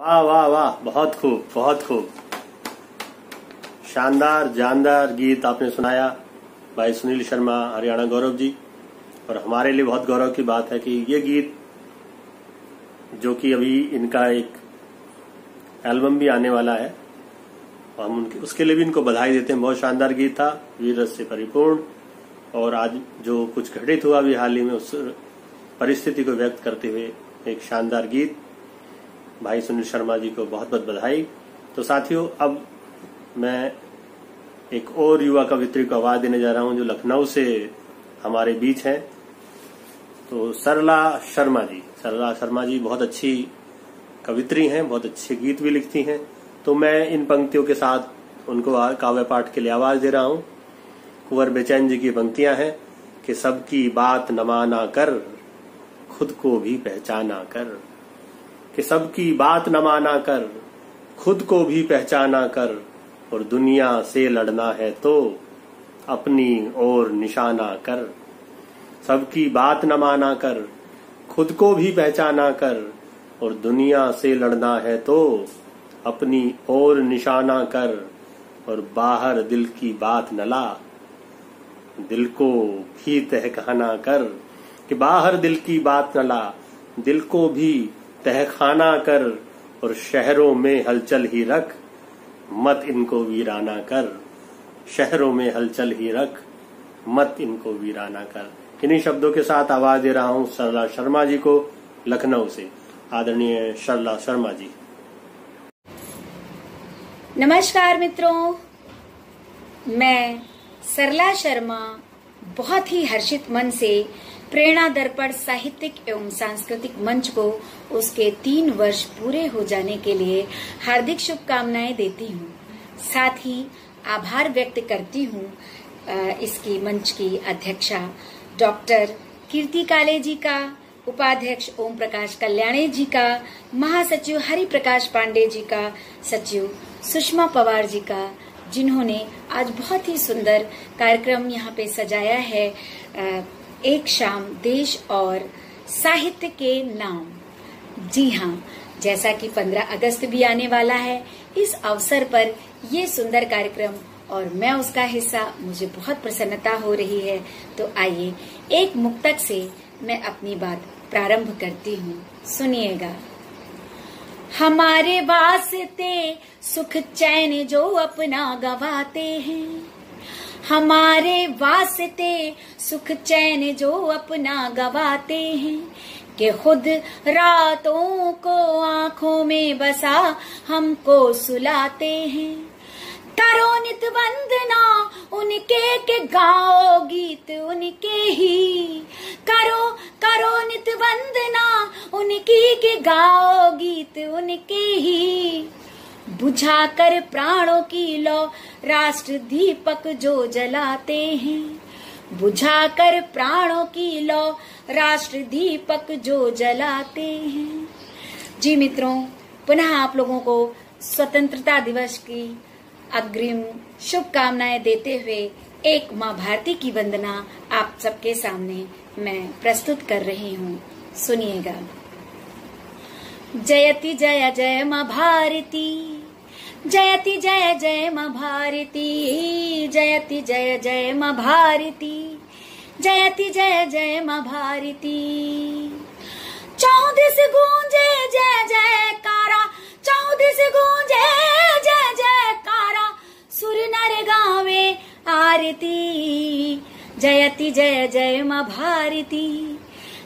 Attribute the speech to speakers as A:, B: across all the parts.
A: वाह वाह वाह, बहुत खूब बहुत खूब। शानदार जानदार गीत आपने सुनाया भाई सुनील शर्मा, हरियाणा गौरव जी। और हमारे लिए बहुत गौरव की बात है कि ये गीत जो कि अभी इनका एक एल्बम भी आने वाला है, हम उसके लिए भी इनको बधाई देते हैं। बहुत शानदार गीत था, वीर रस से परिपूर्ण। और आज जो कुछ घटित हुआ भी हाल ही में, उस परिस्थिति को व्यक्त करते हुए एक शानदार गीत। भाई सुनील शर्मा जी को बहुत बहुत बधाई। तो साथियों, अब मैं एक और युवा कवित्री को आवाज देने जा रहा हूं जो लखनऊ से हमारे बीच हैं। तो सरला शर्मा जी, सरला शर्मा जी बहुत अच्छी कवित्री हैं, बहुत अच्छे गीत भी लिखती हैं। तो मैं इन पंक्तियों के साथ उनको काव्य पाठ के लिए आवाज दे रहा हूं। कुंवर बेचैन जी की पंक्तियां हैं कि सबकी बात न माना कर, खुद को भी पहचाना कर। कि सबकी बात न माना कर, खुद को भी पहचाना कर। और दुनिया से लड़ना है तो अपनी ओर निशाना कर। सबकी बात न माना कर, खुद को भी पहचाना कर। और दुनिया से लड़ना है तो अपनी ओर निशाना कर। और बाहर दिल की बात न ला, दिल को भी तहखाना कर। कि बाहर दिल की बात न ला, दिल को भी तहखाना कर। और शहरों में हलचल ही रख, मत इनको वीराना कर। शहरों में हलचल ही रख, मत इनको वीराना कर। किन्हीं शब्दों के साथ आवाज दे रहा हूं सरला शर्मा जी को, लखनऊ से। आदरणीय सरला शर्मा जी।
B: नमस्कार मित्रों, मैं सरला शर्मा बहुत ही हर्षित मन से प्रेरणा दर्पण साहित्यिक एवं सांस्कृतिक मंच को उसके 3 वर्ष पूरे हो जाने के लिए हार्दिक शुभकामनाएं देती हूँ। साथ ही आभार व्यक्त करती हूँ इसकी मंच की अध्यक्षा डॉक्टर कीर्ति काले जी का, उपाध्यक्ष ओम प्रकाश कल्याणे जी का, महासचिव हरि प्रकाश पांडे जी का, सचिव सुषमा पवार जी का, जिन्होंने आज बहुत ही सुंदर कार्यक्रम यहाँ पे सजाया है। एक शाम देश और साहित्य के नाम। जी हाँ, जैसा कि 15 अगस्त भी आने वाला है, इस अवसर पर ये सुंदर कार्यक्रम और मैं उसका हिस्सा, मुझे बहुत प्रसन्नता हो रही है। तो आइए एक मुक्तक से मैं अपनी बात प्रारंभ करती हूँ, सुनिएगा। हमारे वास्ते सुख चैन जो अपना गवाते हैं, हमारे वास्ते सुख चैन जो अपना गवाते हैं। कि खुद रातों को आंखों में बसा हमको सुलाते हैं। करो नित वंदना उनके के गाओ गीत उनके ही। करो करो नित वंदना उनकी के गाओ गीत उनके ही। बुझा कर प्राणों की लौ राष्ट्र दीपक जो जलाते हैं। बुझा कर प्राणों की लौ राष्ट्र दीपक जो जलाते हैं। जी मित्रों, पुनः आप लोगों को स्वतंत्रता दिवस की अग्रिम शुभकामनाएं देते हुए एक माँ भारती की वंदना आप सबके सामने मैं प्रस्तुत कर रही हूँ, सुनिएगा। जयति जय जय माँ भारती, जयति जय जय माँ भारती। जयति जय जय माँ भारती, जयति जय जय माँ भारती। 14 से गूंजे जय जयकारा, 14 से गूंजे जय जयकारा। सुर नर गावे आरती। जयति जय जय माँ भारती,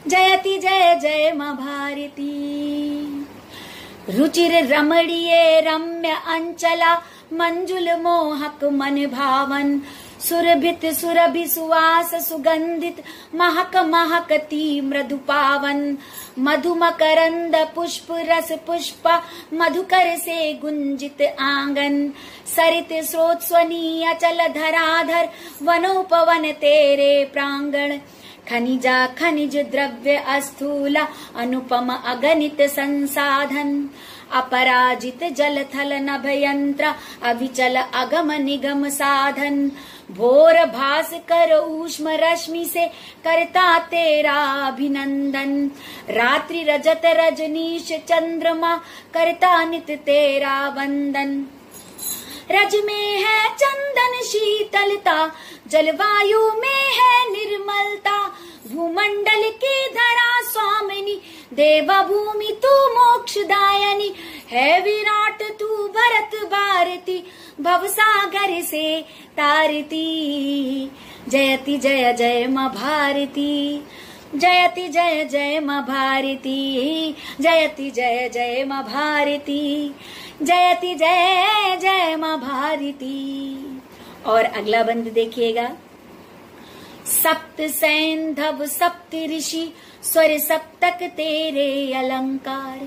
B: जयति जय जय माँ भारती। रुचिर रमणीय रम्य अंचला, मंजुल मोहक मन भावन। सुरभित सुरभि सुवास सुगंधित, महक महकती मृदु पावन। मधु मकरंद पुष्प रस पुष्प, मधुकर से गुंजित आंगन। सरित स्रोत स्वनी अचल धराधर, वनोपवन तेरे प्रांगण। खनिजा खनिज द्रव्य अस्थूला अनुपम अगणित संसाधन अपराजित जल थल नभ यंत्र अविचल अगम निगम साधन भोर भास कर ऊष्म रश्मि से करता तेरा अभिनंदन रात्रि रजत रजनीश चंद्रमा करता नित तेरा वंदन रज में है चंदन शीतलता जलवायु में है निर्मलता भूमंडल की धरा स्वामिनी देवभूमि तू मोक्षदायनी है विराट तू भरत भारती भवसागर से तारती जयति जय जय मां भारती जयति जय जय मां भारती जयति जय जय मां भारती जयति जय जय मां भारती। और अगला बंद देखिएगा। सप्त सैंधव सप्त ऋषि स्वर सप्तक तेरे अलंकार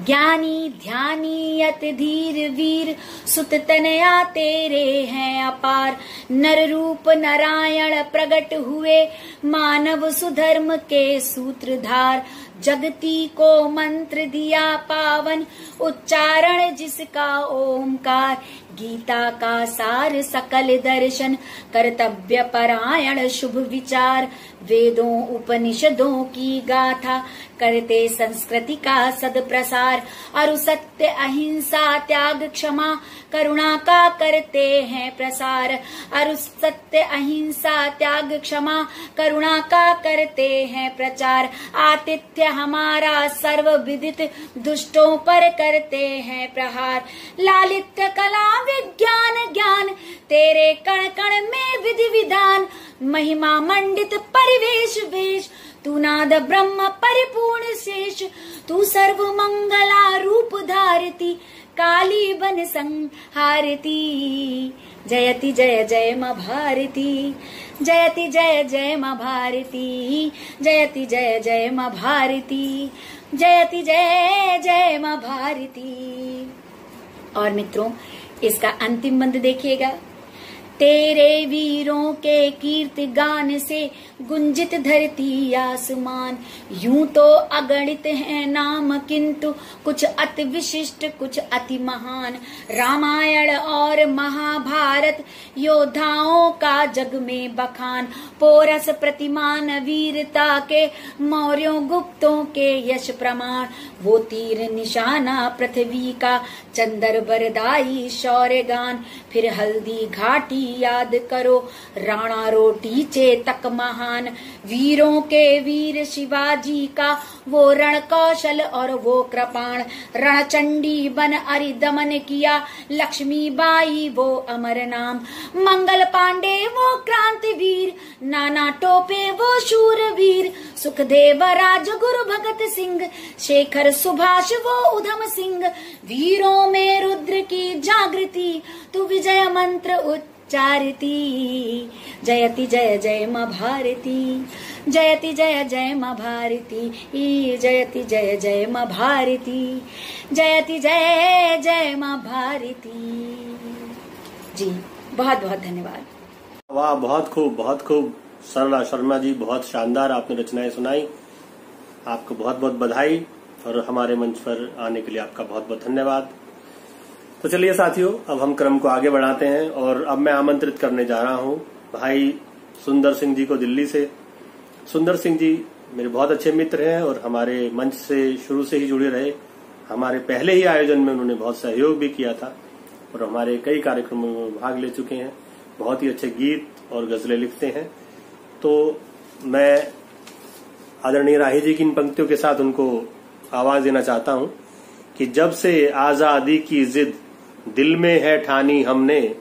B: ज्ञानी ध्यानी अति धीर वीर सुत तनया तेरे हैं अपार नर रूप नारायण प्रगट हुए मानव सुधर्म के सूत्रधार जगती को मंत्र दिया पावन उच्चारण जिसका ओमकार गीता का सार सकल दर्शन कर्तव्य परायण शुभ विचार वेदों उपनिषदों की गाथा करते संस्कृति का सद प्रसार अरु सत्य अहिंसा त्याग क्षमा करुणा का करते हैं प्रसार अरु सत्य अहिंसा त्याग क्षमा करुणा का करते हैं प्रचार आतिथ्य हमारा सर्व विदित दुष्टों पर करते हैं प्रहार लालित्य कला विज्ञान ज्ञान तेरे कण कण में विधि विधान महिमा मंडित परिवेश वेश तू नाद ब्रह्म परिपूर्ण शेष तू सर्व मंगला रूप धारती काली बन संहारती जयति जय जय मां भारती जयति जय जय मां भारती जयति जय जय मां भारती जयति जय जय मां भारती। और मित्रों इसका अंतिम बंद देखिएगा। तेरे वीरों के कीर्ति गान से गुंजित धरती आसमान यूं तो अगणित है नाम किंतु कुछ अति विशिष्ट कुछ अति महान रामायण और महाभारत योद्धाओं का जग में बखान पोरस प्रतिमान वीरता के मौर्यों गुप्तों के यश प्रमाण वो तीर निशाना पृथ्वी का चंदर बरदाई शौर्य गान फिर हल्दी घाटी याद करो राणा रोटी चेतक महान वीरों के वीर शिवाजी का वो रण कौशल और वो कृपाण रणचंडी बन अरिदमन किया लक्ष्मीबाई वो अमर नाम मंगल पांडे वो क्रांतिवीर नाना टोपे वो शूरवीर सुखदेव राजगुरु भगत सिंह शेखर सुभाष वो उधम सिंह वीरों में रुद्र की जागृति तू विजय मंत्र उच्चारती जयति जय जय मां भारती जयति जय जय मां भारती जयति जय जय मां भारती जयति जय जय मां भारती। जी बहुत बहुत धन्यवाद।
A: वाह बहुत खूब सरला शर्मा जी बहुत शानदार आपने रचनाएं सुनाई। आपको बहुत बहुत बधाई और हमारे मंच पर आने के लिए आपका बहुत बहुत धन्यवाद। तो चलिए साथियों अब हम क्रम को आगे बढ़ाते हैं और अब मैं आमंत्रित करने जा रहा हूं भाई सुंदर सिंह जी को दिल्ली से। सुंदर सिंह जी मेरे बहुत अच्छे मित्र हैं और हमारे मंच से शुरू से ही जुड़े रहे। हमारे पहले ही आयोजन में उन्होंने बहुत सहयोग भी किया था और हमारे कई कार्यक्रमों में भाग ले चुके हैं। बहुत ही अच्छे गीत और गजलें लिखते हैं। तो मैं आदरणीय राही जी की इन पंक्तियों के साथ उनको आवाज देना चाहता हूं कि जब से आजादी की जिद दिल में है ठानी हमने,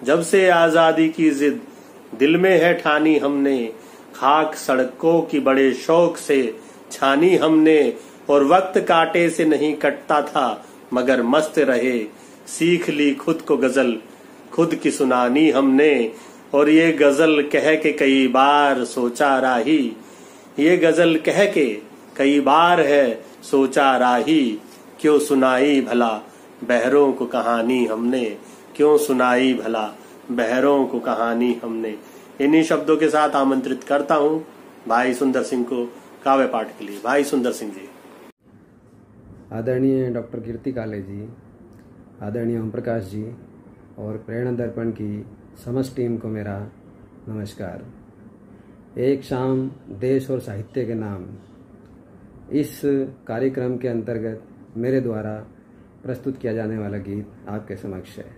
A: जब से आजादी की जिद दिल में है ठानी हमने, खाक सड़कों की बड़े शौक से छानी हमने और वक्त कांटे से नहीं कटता था मगर मस्त रहे, सीख ली खुद को गजल खुद की सुनानी हमने और ये गजल कह के कई बार सोचा राही, ये गजल कह के कई बार है सोचा राही, क्यों सुनाई भला बहरों को कहानी हमने, क्यों सुनाई भला बहरों को कहानी हमने। इन्हीं शब्दों के साथ आमंत्रित करता हूं भाई सुंदर सिंह को काव्य पाठ के लिए। भाई सुंदर सिंह जी।
C: आदरणीय डॉक्टर कीर्ति काले जी, आदरणीय ओम प्रकाश जी और प्रेरणा दर्पण की समस्त टीम को मेरा नमस्कार। एक शाम देश और साहित्य के नाम, इस कार्यक्रम के अंतर्गत मेरे द्वारा प्रस्तुत किया जाने वाला गीत आपके समक्ष है,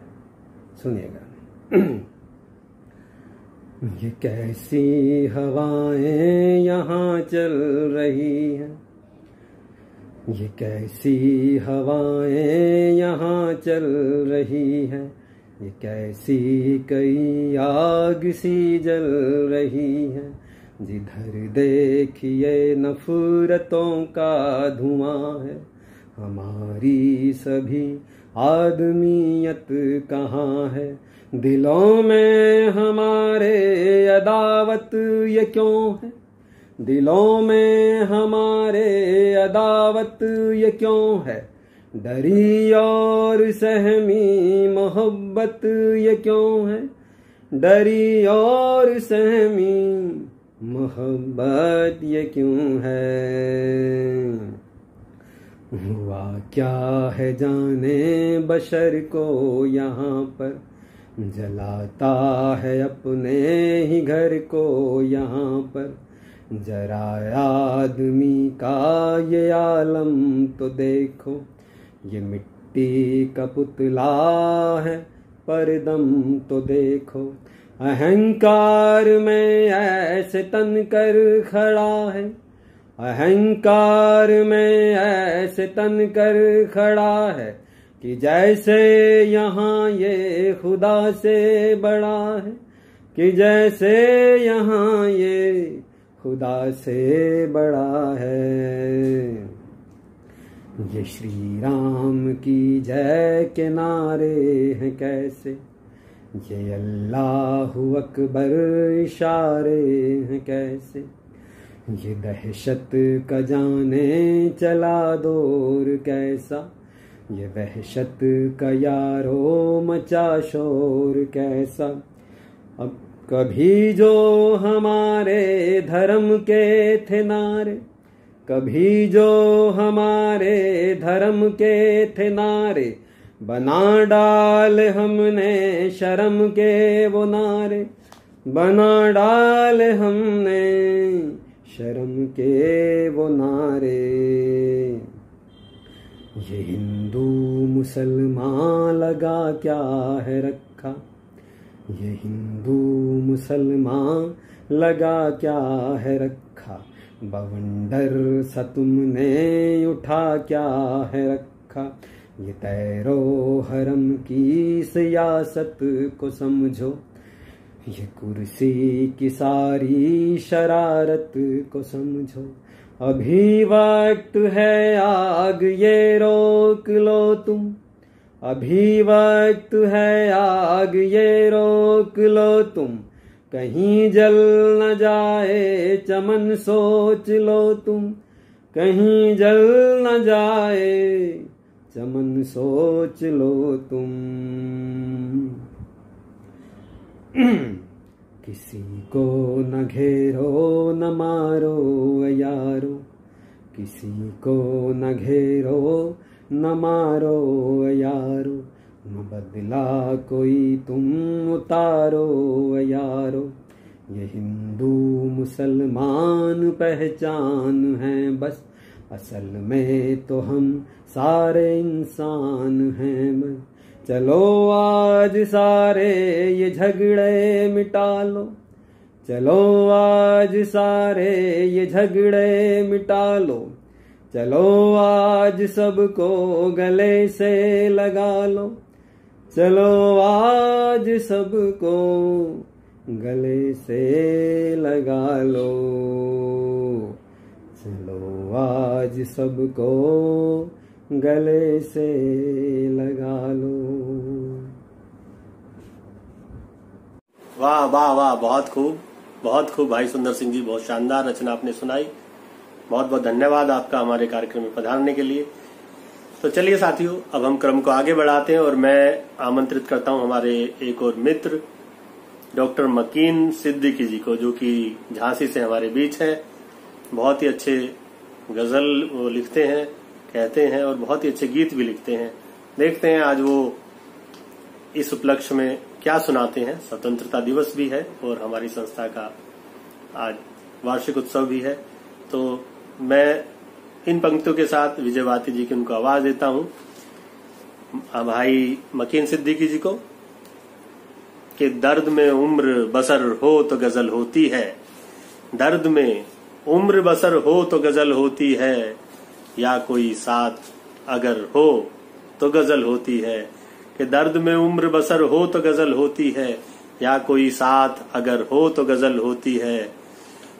C: सुनिएगा। ये कैसी हवाएं यहाँ चल रही हैं, ये कैसी हवाएं यहाँ चल रही हैं, ये कैसी कई आग सी जल रही है, जिधर देखिए नफरतों का धुआं है, हमारी सभी आदमियत कहाँ है, दिलों में हमारे अदावत ये क्यों है, दिलों में हमारे अदावत ये क्यों है, डरी और सहमी मोहब्बत ये क्यों है, डरी और सहमी मोहब्बत ये क्यों है। हुआ क्या है जाने बशर को यहाँ पर, जलाता है अपने ही घर को यहाँ पर, जरा आदमी का ये आलम तो देखो, ये मिट्टी का पुतला है पर दम तो देखो, अहंकार में ऐसे तन कर खड़ा है, अहंकार में ऐसे तन कर खड़ा है, कि जैसे यहाँ ये खुदा से बड़ा है, कि जैसे यहाँ ये खुदा से बड़ा है। ये श्री राम की जय के नारे हैं कैसे, ये अल्लाहु अकबर इशारे हैं कैसे, ये दहशत का जाने चला दौर कैसा, ये वहशत का यारो मचा शोर कैसा। अब कभी जो हमारे धर्म के थे नारे, कभी जो हमारे धर्म के थे नारे, बना डाले हमने शर्म के वो नारे, बना डाले हमने शर्म के वो नारे। ये हिंदू मुसलमान लगा क्या है रखा, ये हिंदू मुसलमान लगा क्या है रखा, बवंडर सा तुमने उठा क्या है रखा, ये तैरो हरम की सियासत को समझो, ये कुर्सी की सारी शरारत को समझो, अभी वक्त है आग ये रोक लो तुम, अभी वक्त है आग ये रोक लो तुम, कहीं जल न जाए चमन सोच लो तुम, कहीं जल न जाए चमन सोच लो तुम। किसी को न घेरो न मारो यारो, किसी को न घेरो न मारो यारो, न बदला कोई तुम उतारो यारो, ये हिंदू मुसलमान पहचान है बस, असल में तो हम सारे इंसान हैं बस। चलो आज सारे ये झगड़े मिटा लो, चलो आज सारे ये झगड़े मिटा लो, चलो आज सबको गले से लगा लो, चलो आज सबको गले से लगा लो, चलो आज सबको गले से लगा लो।
A: वाह वाह वाह, बहुत खूब, बहुत खूब भाई सुंदर सिंह जी, बहुत शानदार रचना आपने सुनाई। बहुत बहुत धन्यवाद आपका हमारे कार्यक्रम में पधारने के लिए। तो चलिए साथियों, अब हम क्रम को आगे बढ़ाते हैं और मैं आमंत्रित करता हूं हमारे एक और मित्र डॉक्टर मकीन सिद्दीकी जी को, जो कि झांसी से हमारे बीच हैं। बहुत ही अच्छे गजल वो लिखते हैं, कहते हैं और बहुत ही अच्छे गीत भी लिखते हैं। देखते हैं आज वो इस उपलक्ष्य में क्या सुनाते हैं। स्वतंत्रता दिवस भी है और हमारी संस्था का आज वार्षिक उत्सव भी है। तो मैं इन पंक्तियों के साथ विजय भारती जी की उनको आवाज देता हूं, भाई मकीन सिद्दीकी जी को, कि दर्द में उम्र बसर हो तो गजल होती है, दर्द में उम्र बसर हो तो गजल होती है, या कोई साथ अगर हो तो गजल होती है। कि दर्द में उम्र बसर हो तो गजल होती है, या कोई साथ अगर हो तो गजल होती है।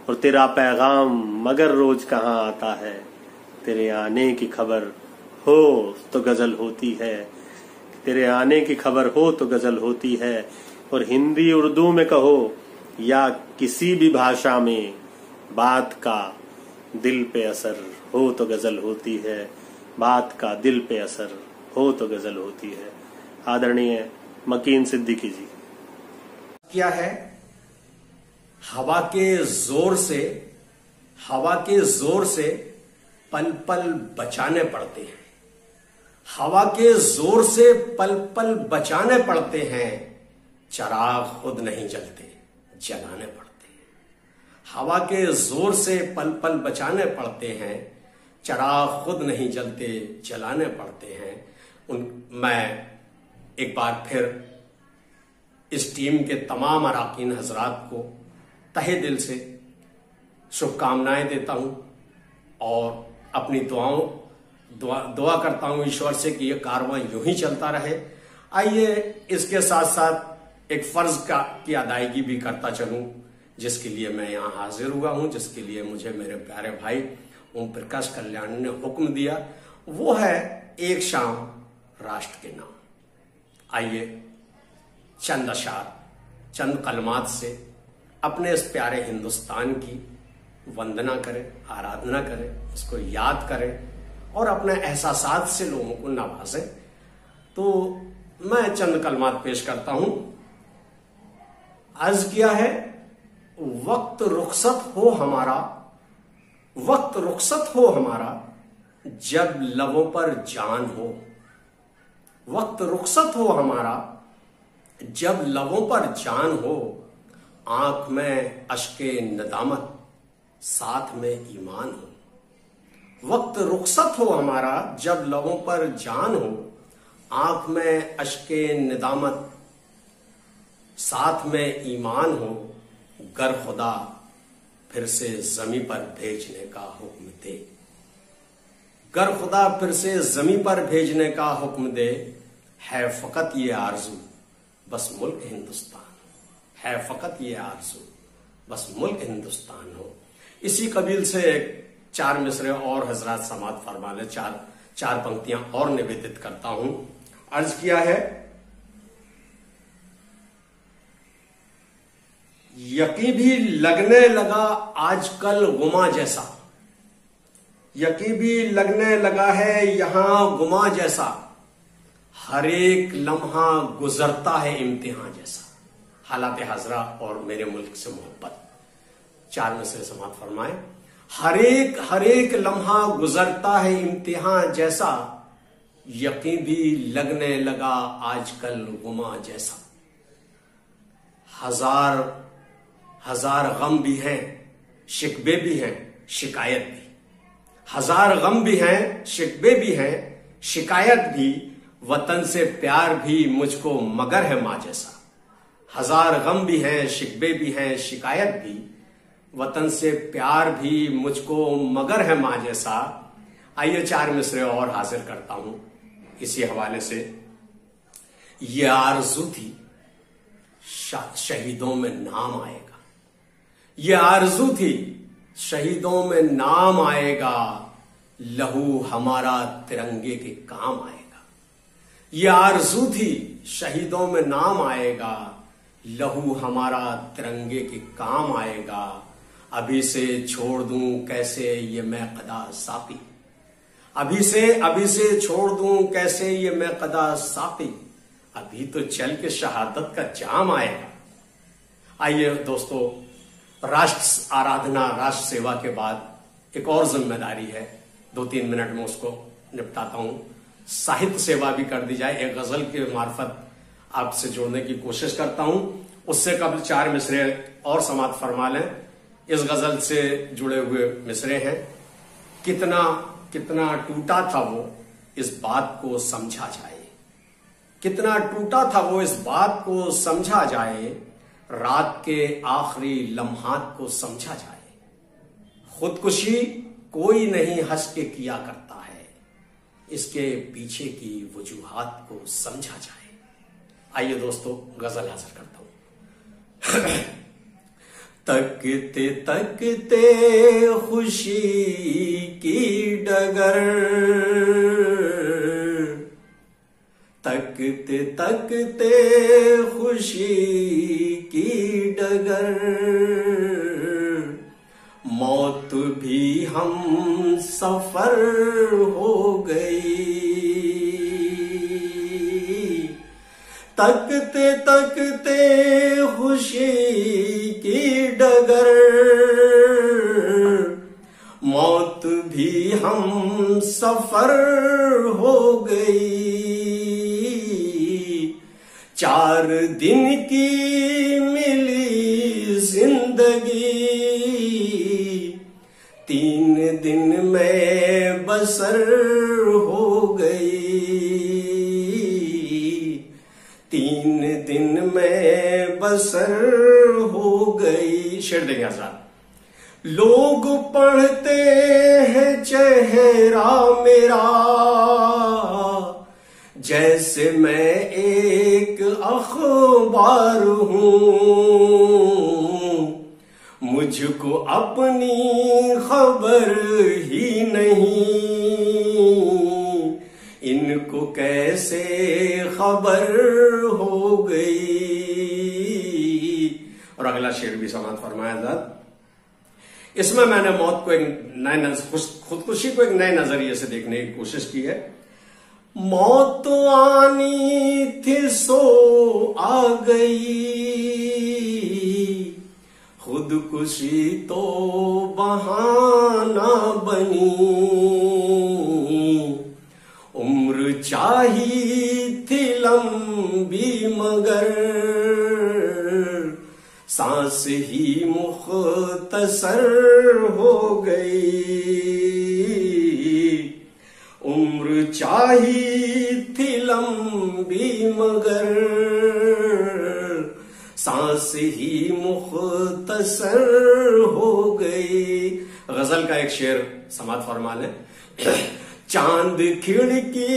A: और तेरा पैगाम मगर रोज कहाँ आता है, तेरे आने की खबर हो तो गजल होती है, तेरे आने की खबर हो तो गजल होती है। और हिंदी उर्दू में कहो या किसी भी भाषा में, बात का दिल पे असर हो तो गजल होती है, बात का दिल पे असर हो तो गजल होती है। आदरणीय मकीन सिद्दीकी जी।
D: क्या है, हवा के जोर से पल पल बचाने पड़ते हैं, हवा के जोर से पल पल बचाने पड़ते हैं, चिराग खुद नहीं जलते जलाने पड़ते हैं। हवा के जोर से पल पल बचाने पड़ते हैं, चिराग खुद नहीं जलते जलाने पड़ते हैं। मैं एक बार फिर इस टीम के तमाम अराकीन हजरात को तहे दिल से शुभकामनाएं देता हूं और अपनी दुआ करता हूं ईश्वर से कि यह कारवां यूं ही चलता रहे। आइए इसके साथ साथ एक फर्ज की अदायगी भी करता चलूं, जिसके लिए मैं यहां हाजिर हुआ हूं, जिसके लिए मुझे मेरे प्यारे भाई ओम प्रकाश कल्याणी ने हुक्म दिया, वो है एक शाम राष्ट्र के नाम। आइए चंद अशार, चंद कलमात से अपने इस प्यारे हिंदुस्तान की वंदना करें, आराधना करें, उसको याद करें और अपने एहसासात से लोगों को नवाजें। तो मैं चंद कलमात पेश करता हूं। अर्ज किया है, वक्त रुखसत हो हमारा, वक्त रुखसत हो हमारा, जब लबों पर जान हो। वक्त रुखसत हो हमारा, जब लबों पर जान हो, आंख में अश्के नदामत, साथ में ईमान हो। वक्त रुखसत हो हमारा, जब लबों पर जान हो, आंख में अश्के नदामत, साथ में ईमान हो। गर खुदा फिर से जमी पर भेजने का हुक्म दे, गर खुदा फिर से जमी पर भेजने का हुक्म दे, है फकत ये आरजू बस मुल्क हिंदुस्तान, है फकत ये आरजू बस मुल्क हिंदुस्तान हो। इसी कबील से 4 मिसरे और हजरात समात फरमा ले, चार पंक्तियां और निवेदित करता हूं। अर्ज किया है, यकीन भी लगने लगा आजकल गुमा जैसा, यकीन भी लगने लगा है यहां गुमा जैसा, हर एक लम्हा गुजरता है इम्तिहान जैसा। हालात हाजरा और मेरे मुल्क से मोहब्बत, 4 में से समाप्त फरमाए। हर एक लम्हा गुजरता है इम्तिहान जैसा, यकीन भी लगने लगा आजकल गुमा जैसा। हजार गम भी हैं, शिकवे भी हैं, शिकायत भी। हजार गम भी हैं, शिकवे भी हैं, शिकायत भी। वतन से प्यार भी मुझको मगर है मां जैसा। हजार गम भी हैं, शिकवे भी हैं, शिकायत भी। वतन से प्यार भी मुझको मगर है मां जैसा। आइए 4 मिसरे और हाजिर करता हूं इसी हवाले से। ये आरज़ू थी शहीदों में नाम आएगा, ये आरज़ू थी शहीदों में नाम आएगा, लहू हमारा तिरंगे के काम आएगा। ये आरज़ू थी शहीदों में नाम आएगा, लहू हमारा तिरंगे के काम आएगा। अभी से छोड़ दूं कैसे ये मैं कदा साकी, अभी से छोड़ दूं कैसे ये मैं कदा साकी। अभी तो चल के शहादत का जाम आएगा, आइए दोस्तों, राष्ट्र आराधना, राष्ट्र सेवा के बाद एक और जिम्मेदारी है, 2-3 मिनट में उसको निपटाता हूं। साहित्य सेवा भी कर दी जाए। एक गजल के मार्फत आपसे जोड़ने की कोशिश करता हूं। उससे कबल 4 मिसरे और समाप्त फरमा लें। इस गजल से जुड़े हुए मिसरे हैं। कितना कितना टूटा था वो, इस बात को समझा जाए। कितना टूटा था वो, इस बात को समझा जाए। रात के आखिरी लम्हात को समझा जाए। खुदकुशी कोई नहीं हंस के किया करता है, इसके पीछे की वजूहात को समझा जाए। आइए दोस्तों, गजल हाजिर करता हूं। तकते तकते खुशी की डगर, तकते तकते खुशी की डगर, मौत भी हम सफर हो गई। तकते तकते खुशी की डगर, मौत भी हम सफर हो गई। 4 दिन की मिली जिंदगी, 3 दिन में बसर हो गई। 3 दिन में बसर हो गई। शेर देंगे आजाद। लोग पढ़ते हैं चेहरा मेरा, जैसे मैं एक अखबार हूं। मुझको अपनी खबर ही नहीं, इनको कैसे खबर हो गई। और अगला शेर भी समाप्त फरमाया था। इसमें मैंने मौत को एक नए खुदकुशी को एक नए नजरिए से देखने की कोशिश की है। मौत आनी थी सो आ गई, खुदकुशी तो बहाना बनी। उम्र चाहिए थी लंबी मगर, सांस ही मुख्तसर हो गई। उम्र चाहिए थी लंबी मगर, सांस ही मुख्तसर हो गई। गजल का एक शेर समाप्त फरमा लें। चांद खिड़की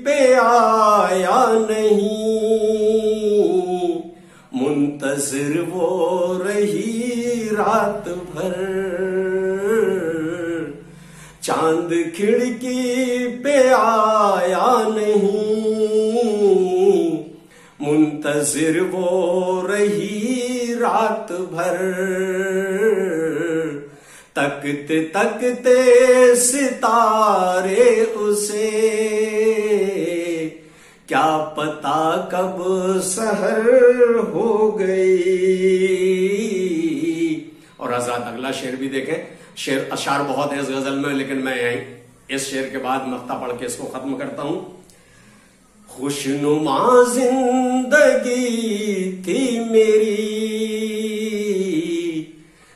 D: पे आया नहीं, मुंतजिर वो रही रात भर। चांद खिड़की पे आया नहीं, मुंतजिर वो रही रात भर। तकते तकते सितारे उसे, क्या पता कब सहर हो गई। और आजाद अगला शेर भी देखें। शेर अशार बहुत है इस गजल में, लेकिन मैं इस शेर के बाद मक्ता पढ़ के इसको खत्म करता हूं। खुशनुमा जिंदगी थी मेरी,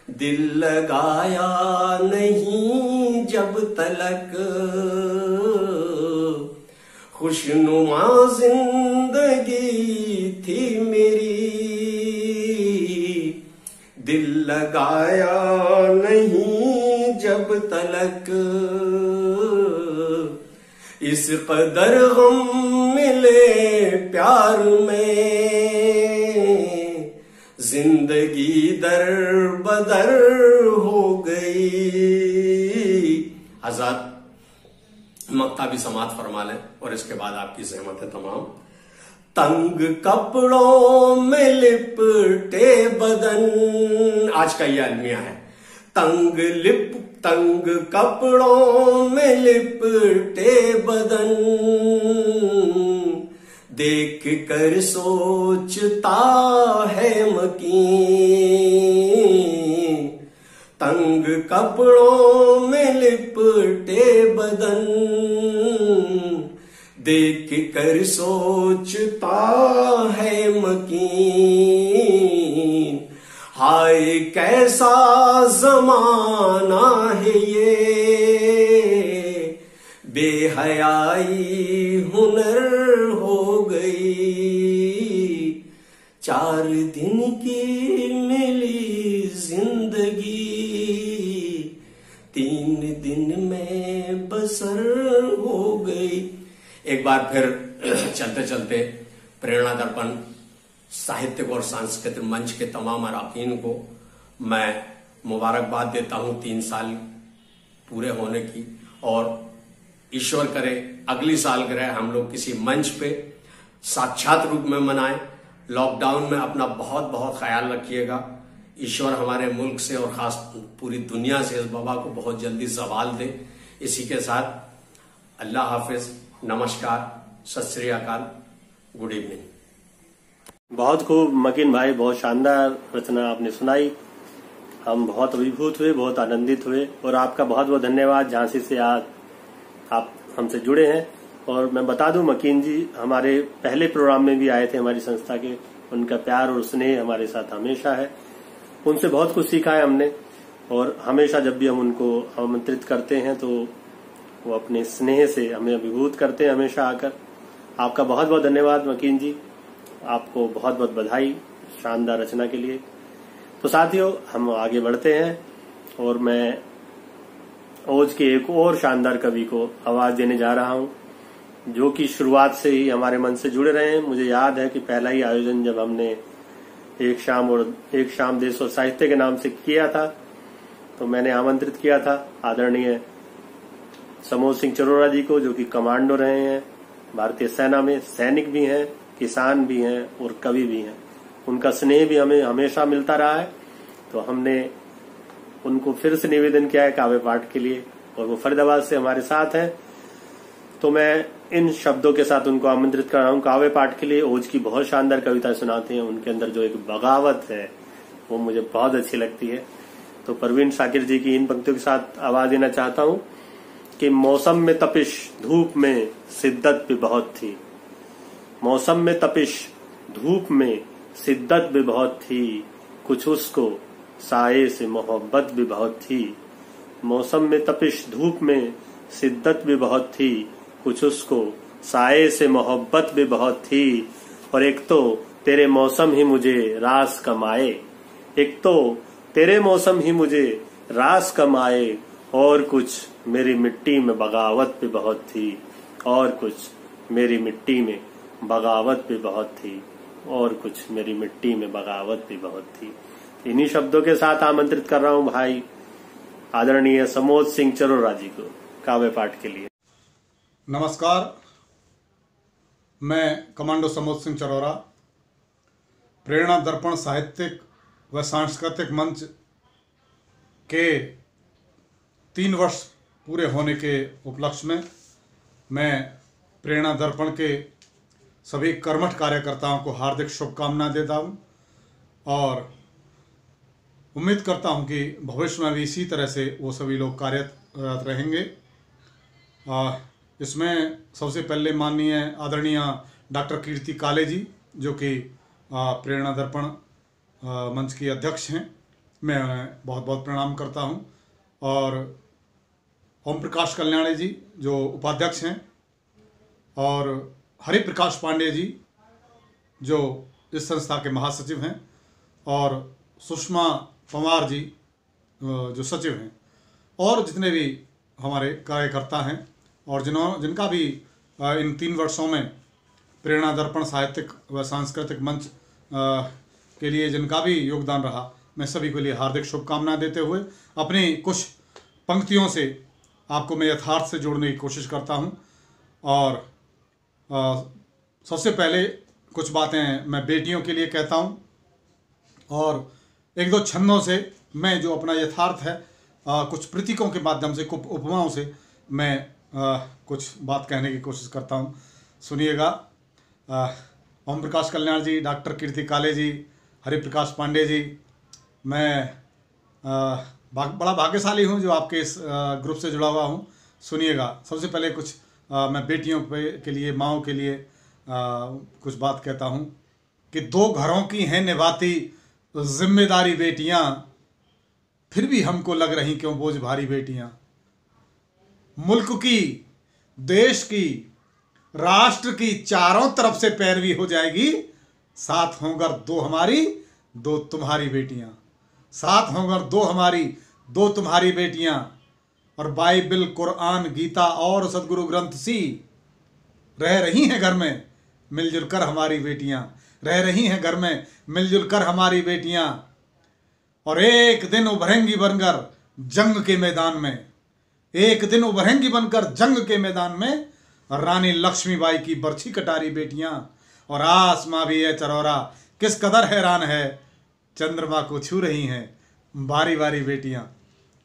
D: दिल लगाया नहीं जब तलक। खुशनुमा जिंदगी थी मेरी, दिल लगाया नहीं जब तलक। इस कदर गम मिले प्यार में, जिंदगी दर बदर हो गई। आजाद मक्ता भी समाप्त फरमा लें और इसके बाद आपकी सहमत है तमाम। तंग कपड़ों में लिपटे बदन, आज का ये अलमिया है। तंग कपड़ों में लिपटे बदन, देख कर सोचता है मकीन, तंग कपड़ों में लिपटे बदन, देख कर सोचता है मकीन, हाय कैसा जमाना है ये, बेहयाई हुनर हो गई, 4 दिन की मिली जिंदगी 3 दिन में बसर हो गई। एक बार फिर चलते चलते प्रेरणा दर्पण साहित्यिक और सांस्कृतिक मंच के तमाम अराकीन को मैं मुबारकबाद देता हूं 3 साल पूरे होने की, और ईश्वर करे अगली सालगिरह हम लोग किसी मंच पे साक्षात रूप में मनाएं। लॉकडाउन में अपना बहुत बहुत ख्याल रखिएगा। ईश्वर हमारे मुल्क से और खास पूरी दुनिया से इस वबा को बहुत जल्दी ज़वाल दे। इसी के साथ अल्लाह हाफिज, नमस्कार, सत श्री अकाल, गुड इवनिंग।
A: बहुत खूब मकीन भाई, बहुत शानदार रचना आपने सुनाई। हम बहुत अभिभूत हुए, बहुत आनंदित हुए, और आपका बहुत बहुत धन्यवाद। झांसी से आज आप हमसे जुड़े हैं। और मैं बता दूं, मकीन जी हमारे पहले प्रोग्राम में भी आए थे हमारी संस्था के। उनका प्यार और स्नेह हमारे साथ हमेशा है। उनसे बहुत कुछ सीखा है हमने, और हमेशा जब भी हम उनको आमंत्रित करते हैं तो वो अपने स्नेह से हमें अभिभूत करते हैं हमेशा आकर। आपका बहुत बहुत धन्यवाद मकीन जी, आपको बहुत बहुत बधाई शानदार रचना के लिए। तो साथियों, हम आगे बढ़ते हैं और मैं ओज के एक और शानदार कवि को आवाज देने जा रहा हूं, जो कि शुरुआत से ही हमारे मन से जुड़े रहे हैं। मुझे याद है कि पहला ही आयोजन जब हमने एक शाम देश और साहित्य के नाम से किया था, तो मैंने आमंत्रित किया था आदरणीय समोद सिंह चरोरा जी को, जो कि कमांडो रहे हैं भारतीय सेना में, सैनिक भी हैं, किसान भी हैं और कवि भी हैं। उनका स्नेह भी हमें हमेशा मिलता रहा है। तो हमने उनको फिर से निवेदन किया है काव्य पाठ के लिए, और वो फरीदाबाद से हमारे साथ हैं। तो मैं इन शब्दों के साथ उनको आमंत्रित कर रहा हूं काव्य पाठ के लिए। ओज की बहुत शानदार कविता सुनाते हैं। उनके अंदर जो एक बगावत है वो मुझे बहुत अच्छी लगती है। तो परवीन शाकिर जी की इन पंक्तियों के साथ आवाज देना चाहता हूं कि मौसम में तपिश धूप में शिद्दत भी बहुत थी, मौसम में तपिश धूप में शिद्दत भी बहुत थी, कुछ उसको साये से मोहब्बत भी बहुत थी। मौसम में तपिश धूप में शिद्दत भी बहुत थी, कुछ उसको साये से मोहब्बत भी बहुत थी। और एक तो तेरे मौसम ही मुझे रास कमाए, एक तो तेरे मौसम ही मुझे रास कमाए, और कुछ मेरी मिट्टी में बगावत भी बहुत थी, और कुछ मेरी मिट्टी में बगावत भी बहुत थी, और कुछ मेरी मिट्टी में बगावत भी बहुत थी। इन्हीं शब्दों के साथ आमंत्रित कर रहा हूं भाई आदरणीय समोद सिंह चरोरा जी को काव्य पाठ के लिए।
E: नमस्कार, मैं कमांडो समोद सिंह चरोरा प्रेरणा दर्पण साहित्यिक व सांस्कृतिक मंच के 3 वर्ष पूरे होने के उपलक्ष्य में मैं प्रेरणा दर्पण के सभी कर्मठ कार्यकर्ताओं को हार्दिक शुभकामनाएं देता हूं, और उम्मीद करता हूं कि भविष्य में भी इसी तरह से वो सभी लोग कार्यरत रहेंगे। इसमें सबसे पहले माननीय आदरणीय डॉक्टर कीर्ति काले जी, जो कि प्रेरणा दर्पण मंच की अध्यक्ष हैं, मैं उन्हें बहुत बहुत प्रणाम करता हूं। और ओम प्रकाश कल्याणी जी, जो उपाध्यक्ष हैं, और हरि प्रकाश पांडे जी, जो इस संस्था के महासचिव हैं, और सुषमा पंवार जी, जो सचिव हैं, और जितने भी हमारे कार्यकर्ता हैं, और जिनका भी इन 3 वर्षों में प्रेरणा दर्पण साहित्यिक व सांस्कृतिक मंच के लिए जिनका भी योगदान रहा, मैं सभी के लिए हार्दिक शुभकामनाएं देते हुए अपनी कुछ पंक्तियों से आपको मैं यथार्थ से जोड़ने की कोशिश करता हूं। और सबसे पहले कुछ बातें मैं बेटियों के लिए कहता हूं, और 1-2 छंदों से मैं जो अपना यथार्थ है कुछ प्रतीकों के माध्यम से, कुछ उपमाओं से मैं कुछ बात कहने की कोशिश करता हूं। सुनिएगा। ओम प्रकाश कल्याण जी, डॉक्टर कीर्ति काले जी, हरिप्रकाश पांडे जी। मैं बड़ा भाग्यशाली हूँ जो आपके इस ग्रुप से जुड़ा हुआ हूँ। सुनिएगा, सबसे पहले कुछ मैं बेटियों के लिए, माँओं के लिए कुछ बात कहता हूँ कि दो घरों की हैं निभाती जिम्मेदारी बेटियाँ, फिर भी हमको लग रही क्यों बोझ भारी बेटियाँ। मुल्क की, देश की, राष्ट्र की चारों तरफ से पैरवी हो जाएगी, साथ होंगे दो हमारी दो तुम्हारी बेटियां, साथ होंगे दो हमारी दो तुम्हारी बेटियां। और बाइबल, कुरान, गीता और सदगुरु ग्रंथ सी रह रही हैं घर में मिलजुल कर हमारी बेटियां, रह रही हैं घर में मिलजुल कर हमारी बेटियां। और एक दिन उभरेंगी बनकर जंग के मैदान में, एक दिन उभरेंगी बनकर जंग के मैदान में रानी लक्ष्मीबाई की बरछी कटारी बेटियां। और आसमां भी है चरौरा, किस कदर हैरान है, चंद्रमा को छू रही हैं बारी बारी बेटियां,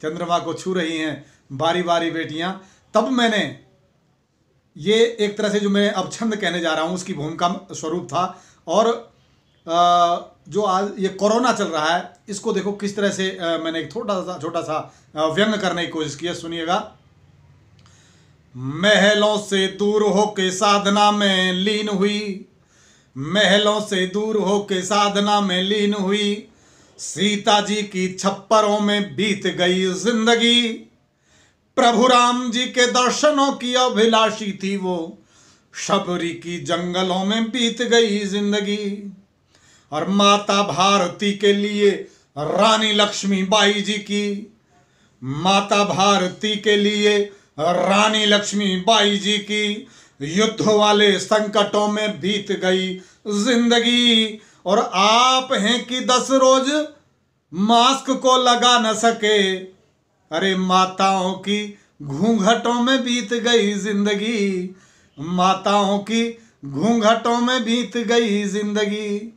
E: चंद्रमा को छू रही हैं बारी बारी बेटियां। तब मैंने ये एक तरह से जो मैं अब छंद कहने जा रहा हूँ उसकी भूमिका स्वरूप था। और जो आज ये कोरोना चल रहा है, इसको देखो किस तरह से मैंने एक छोटा सा व्यंग करने की कोशिश की है। सुनिएगा। महलों से दूर होके साधना में लीन हुई, महलों से दूर होके साधना में लीन हुई, सीता जी की छप्परों में बीत गई जिंदगी। प्रभु राम जी के दर्शनों की अभिलाषी थी वो, शबरी की जंगलों में बीत गई जिंदगी। और माता भारती के लिए रानी लक्ष्मीबाई जी की, माता भारती के लिए रानी लक्ष्मीबाई जी की युद्ध वाले संकटों में बीत गई जिंदगी। और आप हैं कि 10 रोज मास्क को लगा न सके, अरे माताओं की घूंघटों में बीत गई जिंदगी, माताओं की घूंघटों में बीत गई जिंदगी।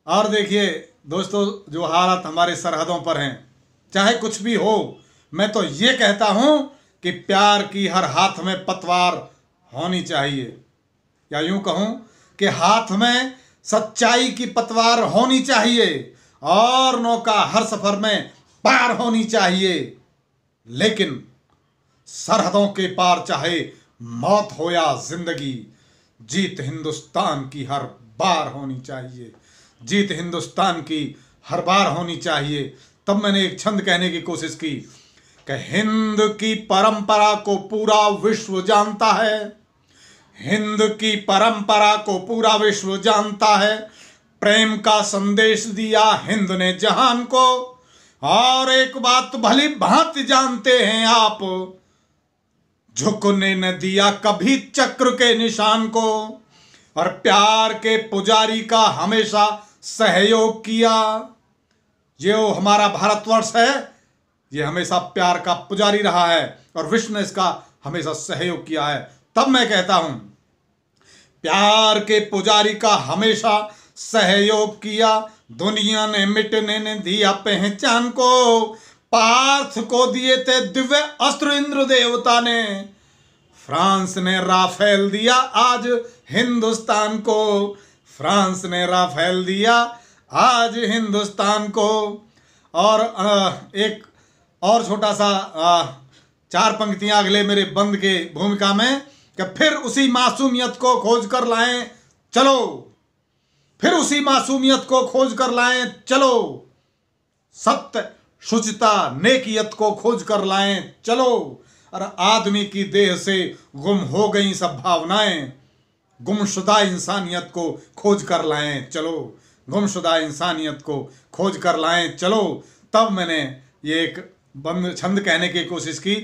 E: और देखिए दोस्तों, जो हालात हमारे सरहदों पर हैं, चाहे कुछ भी हो, मैं तो ये कहता हूं कि प्यार की हर हाथ में पतवार होनी चाहिए, या यूं कहूं कि हाथ में सच्चाई की पतवार होनी चाहिए, और नौका हर सफर में पार होनी चाहिए। लेकिन सरहदों के पार चाहे मौत हो या जिंदगी, जीत हिंदुस्तान की हर बार होनी चाहिए, जीत हिंदुस्तान की हर बार होनी चाहिए। तब मैंने एक छंद कहने की कोशिश की कि हिंद की परंपरा को पूरा विश्व जानता है, हिंद की परंपरा को पूरा विश्व जानता है। प्रेम का संदेश दिया हिंद ने जहान को, और एक बात भली भांति जानते हैं आप, झुकने न दिया कभी चक्र के निशान को। और प्यार के पुजारी का हमेशा सहयोग किया। जो हमारा भारतवर्ष है, ये हमेशा प्यार का पुजारी रहा है, और विश्व ने इसका हमेशा सहयोग किया है। तब मैं कहता हूं, प्यार के पुजारी का हमेशा सहयोग किया, दुनिया ने मिटने ने दिया पहचान को। पार्थ को दिए थे दिव्य अस्त्र इंद्र देवता ने, फ्रांस ने राफेल दिया आज हिंदुस्तान को, फ्रांस ने राफेल दिया आज हिंदुस्तान को। और एक और छोटा सा 4 पंक्तियां अगले मेरे बंद के भूमिका में, कि फिर उसी मासूमियत को खोज कर लाएं चलो, फिर उसी मासूमियत को खोज कर लाएं चलो, सत्य शुचिता नेकियत को खोज कर लाएं चलो। और आदमी की देह से गुम हो गई सब भावनाएं, गुमशुदा इंसानियत को खोज कर लाएं चलो, गुमशुदा इंसानियत को खोज कर लाएं चलो। तब मैंने ये एक बंद छंद कहने की कोशिश की।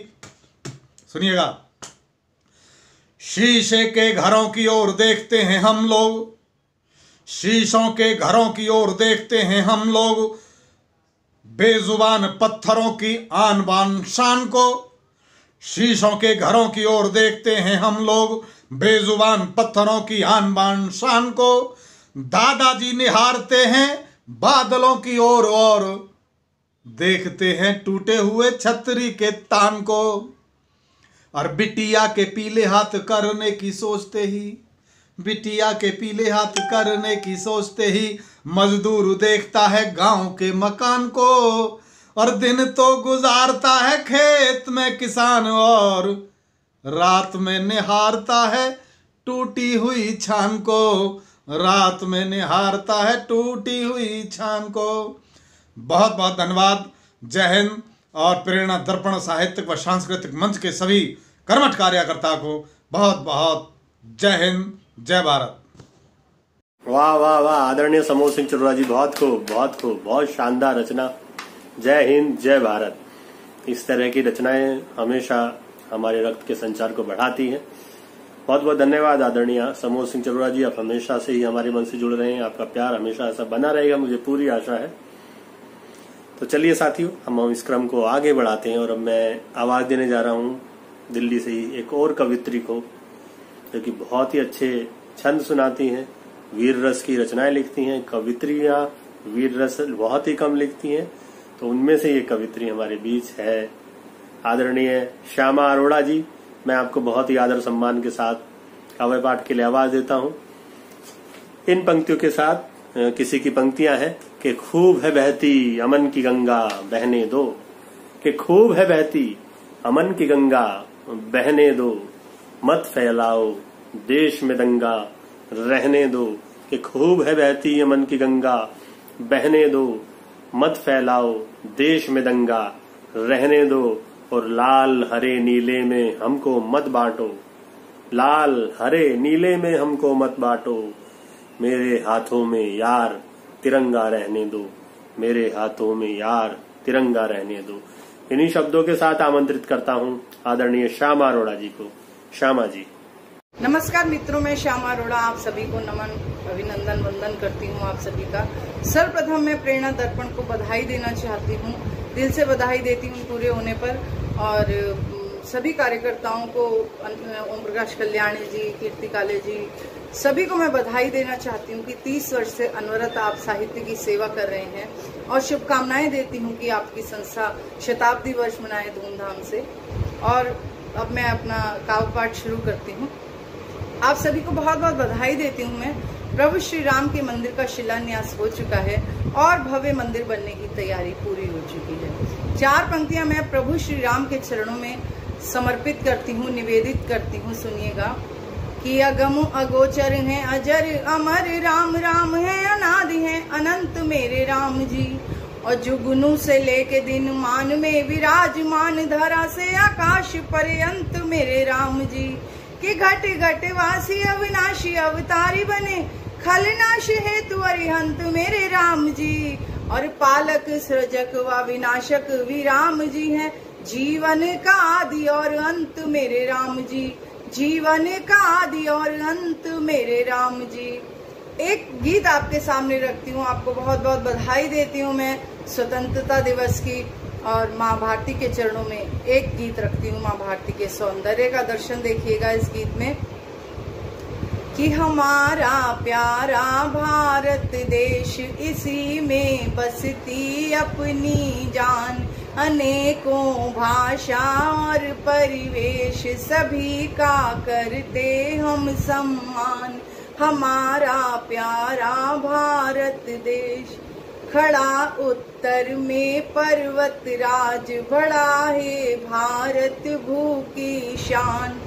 E: सुनिएगा। शीशे के घरों की ओर देखते हैं हम लोग, शीशों के घरों की ओर देखते हैं हम लोग, बेजुबान पत्थरों की आन बान शान को। शीशों के घरों की ओर देखते हैं हम लोग, बेजुबान पत्थरों की आन बान शान को। दादाजी निहारते हैं बादलों की ओर, और देखते हैं टूटे हुए छतरी के तान को। और बिटिया के पीले हाथ करने की सोचते ही, बिटिया के पीले हाथ करने की सोचते ही मजदूर देखता है गांव के मकान को, और दिन तो गुजारता है खेत में किसान, और रात में निहारता है टूटी हुई छान को, रात में निहारता है टूटी हुई छान को। बहुत बहुत धन्यवाद। जय हिंद। और प्रेरणा दर्पण साहित्यिक व सांस्कृतिक मंच के सभी कर्मठ कार्यकर्ता को बहुत बहुत जय हिंद, जय भारत।
A: वाह वाह वाह, आदरणीय समोर सिंह चरोड़ा जी, बहुत खूब, बहुत खूब, बहुत शानदार रचना। जय हिंद, जय भारत। इस तरह की रचनाएं हमेशा हमारे रक्त के संचार को बढ़ाती हैं। बहुत बहुत धन्यवाद आदरणीय समोर सिंह चरोड़ा जी, आप हमेशा से ही हमारे मन से जुड़ रहे हैं। आपका प्यार हमेशा ऐसा बना रहेगा, मुझे पूरी आशा है। तो चलिए साथियों, हम इस क्रम को आगे बढ़ाते हैं और अब मैं आवाज देने जा रहा हूँ दिल्ली से ही एक और कवित्री को, जो कि बहुत ही अच्छे छंद सुनाती हैं, वीर रस की रचनाएं लिखती हैं। कवित्रियां वीर रस बहुत ही कम लिखती हैं, तो उनमें से ये कवित्री हमारे बीच है आदरणीय श्यामा अरोड़ा जी। मैं आपको बहुत ही आदर सम्मान के साथ काव्य पाठ के लिए आवाज देता हूँ। इन पंक्तियों के साथ किसी की पंक्तियां हैं कि खूब है बहती अमन की गंगा बहने दो, कि खूब है बहती अमन की गंगा बहने दो, मत फैलाओ देश में दंगा रहने दो, कि खूब है बहती अमन की गंगा बहने दो, मत फैलाओ देश में दंगा रहने दो, और लाल हरे नीले में हमको मत बांटो, लाल हरे नीले में हमको मत बांटो, मेरे हाथों में यार तिरंगा रहने दो, मेरे हाथों में यार तिरंगा रहने दो। इन्हीं शब्दों के साथ आमंत्रित करता हूँ आदरणीय श्यामा अरोड़ा जी को। श्यामा जी।
F: नमस्कार मित्रों, मैं श्यामा अरोड़ा आप सभी को नमन अभिनंदन वंदन करती हूँ। आप सभी का सर्वप्रथम मैं प्रेरणा दर्पण को बधाई देना चाहती हूँ, दिल से बधाई देती हूँ पूरे होने पर। और सभी कार्यकर्ताओं को, ओम प्रकाश कल्याणी जी, कीर्ति काले जी, सभी को मैं बधाई देना चाहती हूँ कि 30 वर्ष से अनवरत आप साहित्य की सेवा कर रहे हैं, और शुभकामनाएं देती हूँ कि आपकी संस्था शताब्दी वर्ष मनाए धूमधाम से। और अब मैं अपना काव्य पाठ शुरू करती हूँ। आप सभी को बहुत बहुत बधाई देती हूँ मैं। प्रभु श्री राम के मंदिर का शिलान्यास हो चुका है और भव्य मंदिर बनने की तैयारी पूरी हो चुकी है। 4 पंक्तियां मैं प्रभु श्री राम के चरणों में समर्पित करती हूँ, निवेदित करती हूँ। सुनिएगा कि अगम अगोचर है अजर अमर राम, राम है अनादि है अनंत मेरे राम जी, और जुगनू से लेके दिन मान में विराजमान, धरा से आकाश पर्यंत मेरे राम जी, कि घट घट वासी अविनाशी अवतारी बने, खलनाश हेतु अरिहंत मेरे राम जी, और पालक सृजक व विनाशक भी राम जी हैं, जीवन का आदि और अंत मेरे राम जी, जीवन का आदि और अंत मेरे राम जी। एक गीत आपके सामने रखती हूँ, आपको बहुत बहुत बधाई देती हूँ मैं स्वतंत्रता दिवस की, और माँ भारती के चरणों में एक गीत रखती हूँ, माँ भारती के सौंदर्य का दर्शन देखिएगा इस गीत में। कि हमारा प्यारा भारत देश, इसी में बसती अपनी जान, अनेकों भाषा और परिवेश, सभी का करते हम सम्मान, हमारा प्यारा भारत देश। खड़ा उत्तर में पर्वत राज, बड़ा है भारत भू की शान,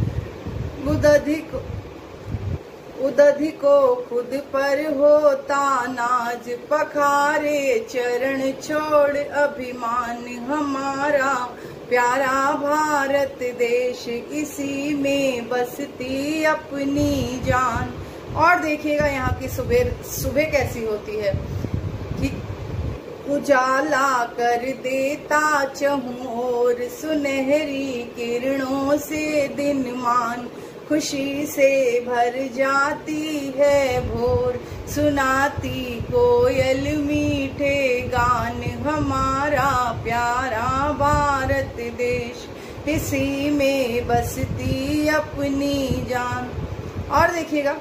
F: उदधि को खुद पर होता नाज, पखारे चरण छोड़ अभिमान, हमारा प्यारा भारत देश, इसी में बसती अपनी जान। और देखिएगा यहाँ की सुबह कैसी होती है कि उजाला कर देता चहुं ओर, सुनहरी किरणों से दिन मान, खुशी से भर जाती है भोर, सुनाती कोयल मीठे गान, हमारा प्यारा भारत देश, इसी में बसती अपनी जान। और देखिएगा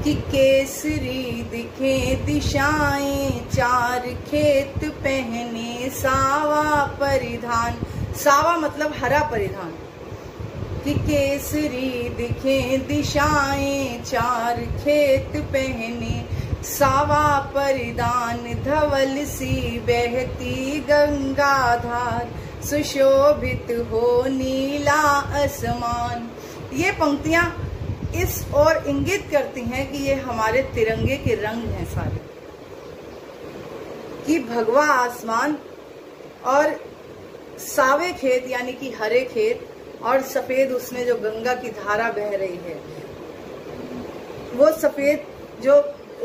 F: कि केसरी दिखे दिशाएं चार, खेत पहने सावा परिधान, सावा मतलब हरा परिधान, कि केसरी दिखे दिशाएं चार, खेत पहने सावा परिधान, धवल सी बहती गंगाधार, सुशोभित हो नीला आसमान। ये पंक्तियां इस ओर इंगित करती हैं कि ये हमारे तिरंगे के रंग हैं सारे, कि भगवा आसमान और सावे खेत यानी कि हरे खेत और सफेद उसमें जो गंगा की धारा बह रही है, वो सफेद जो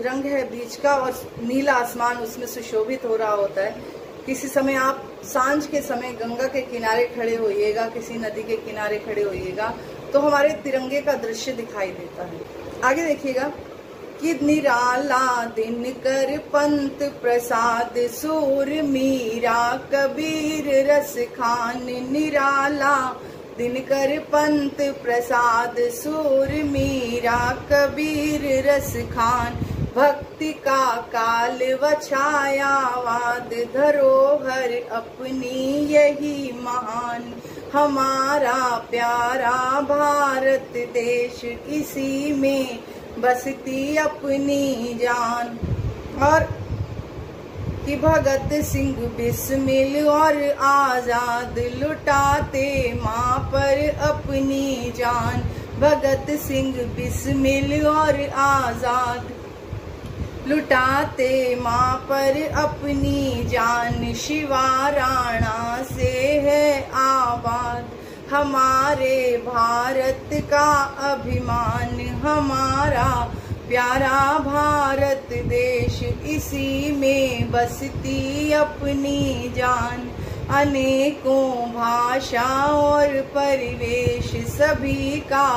F: रंग है बीच का और नीला आसमान उसमें सुशोभित हो रहा होता है। किसी समय आप सांझ के समय गंगा के किनारे खड़े होइएगा, किसी नदी के किनारे खड़े होइएगा तो हमारे तिरंगे का दृश्य दिखाई देता है। आगे देखिएगा कि निराला दिन कर पंत प्रसाद, सूर मीरा कबीर रस खान, निराला दिनकर पंत प्रसाद, सूर मीरा कबीर रस खान, भक्ति का काल वछायावाद, धरोहर अपनी यही महान, हमारा प्यारा भारत देश, इसी में बसती अपनी जान। और कि भगत सिंह बिस्मिल और आजाद, लुटाते माँ पर अपनी जान, भगत सिंह बिस्मिल और आजाद, लुटाते माँ पर अपनी जान, शिवा राणा से है आबाद, हमारे भारत का अभिमान, हमारा प्यारा भारत देश, इसी में बसती अपनी जान, अनेकों भाषा और परिवेश, सभी का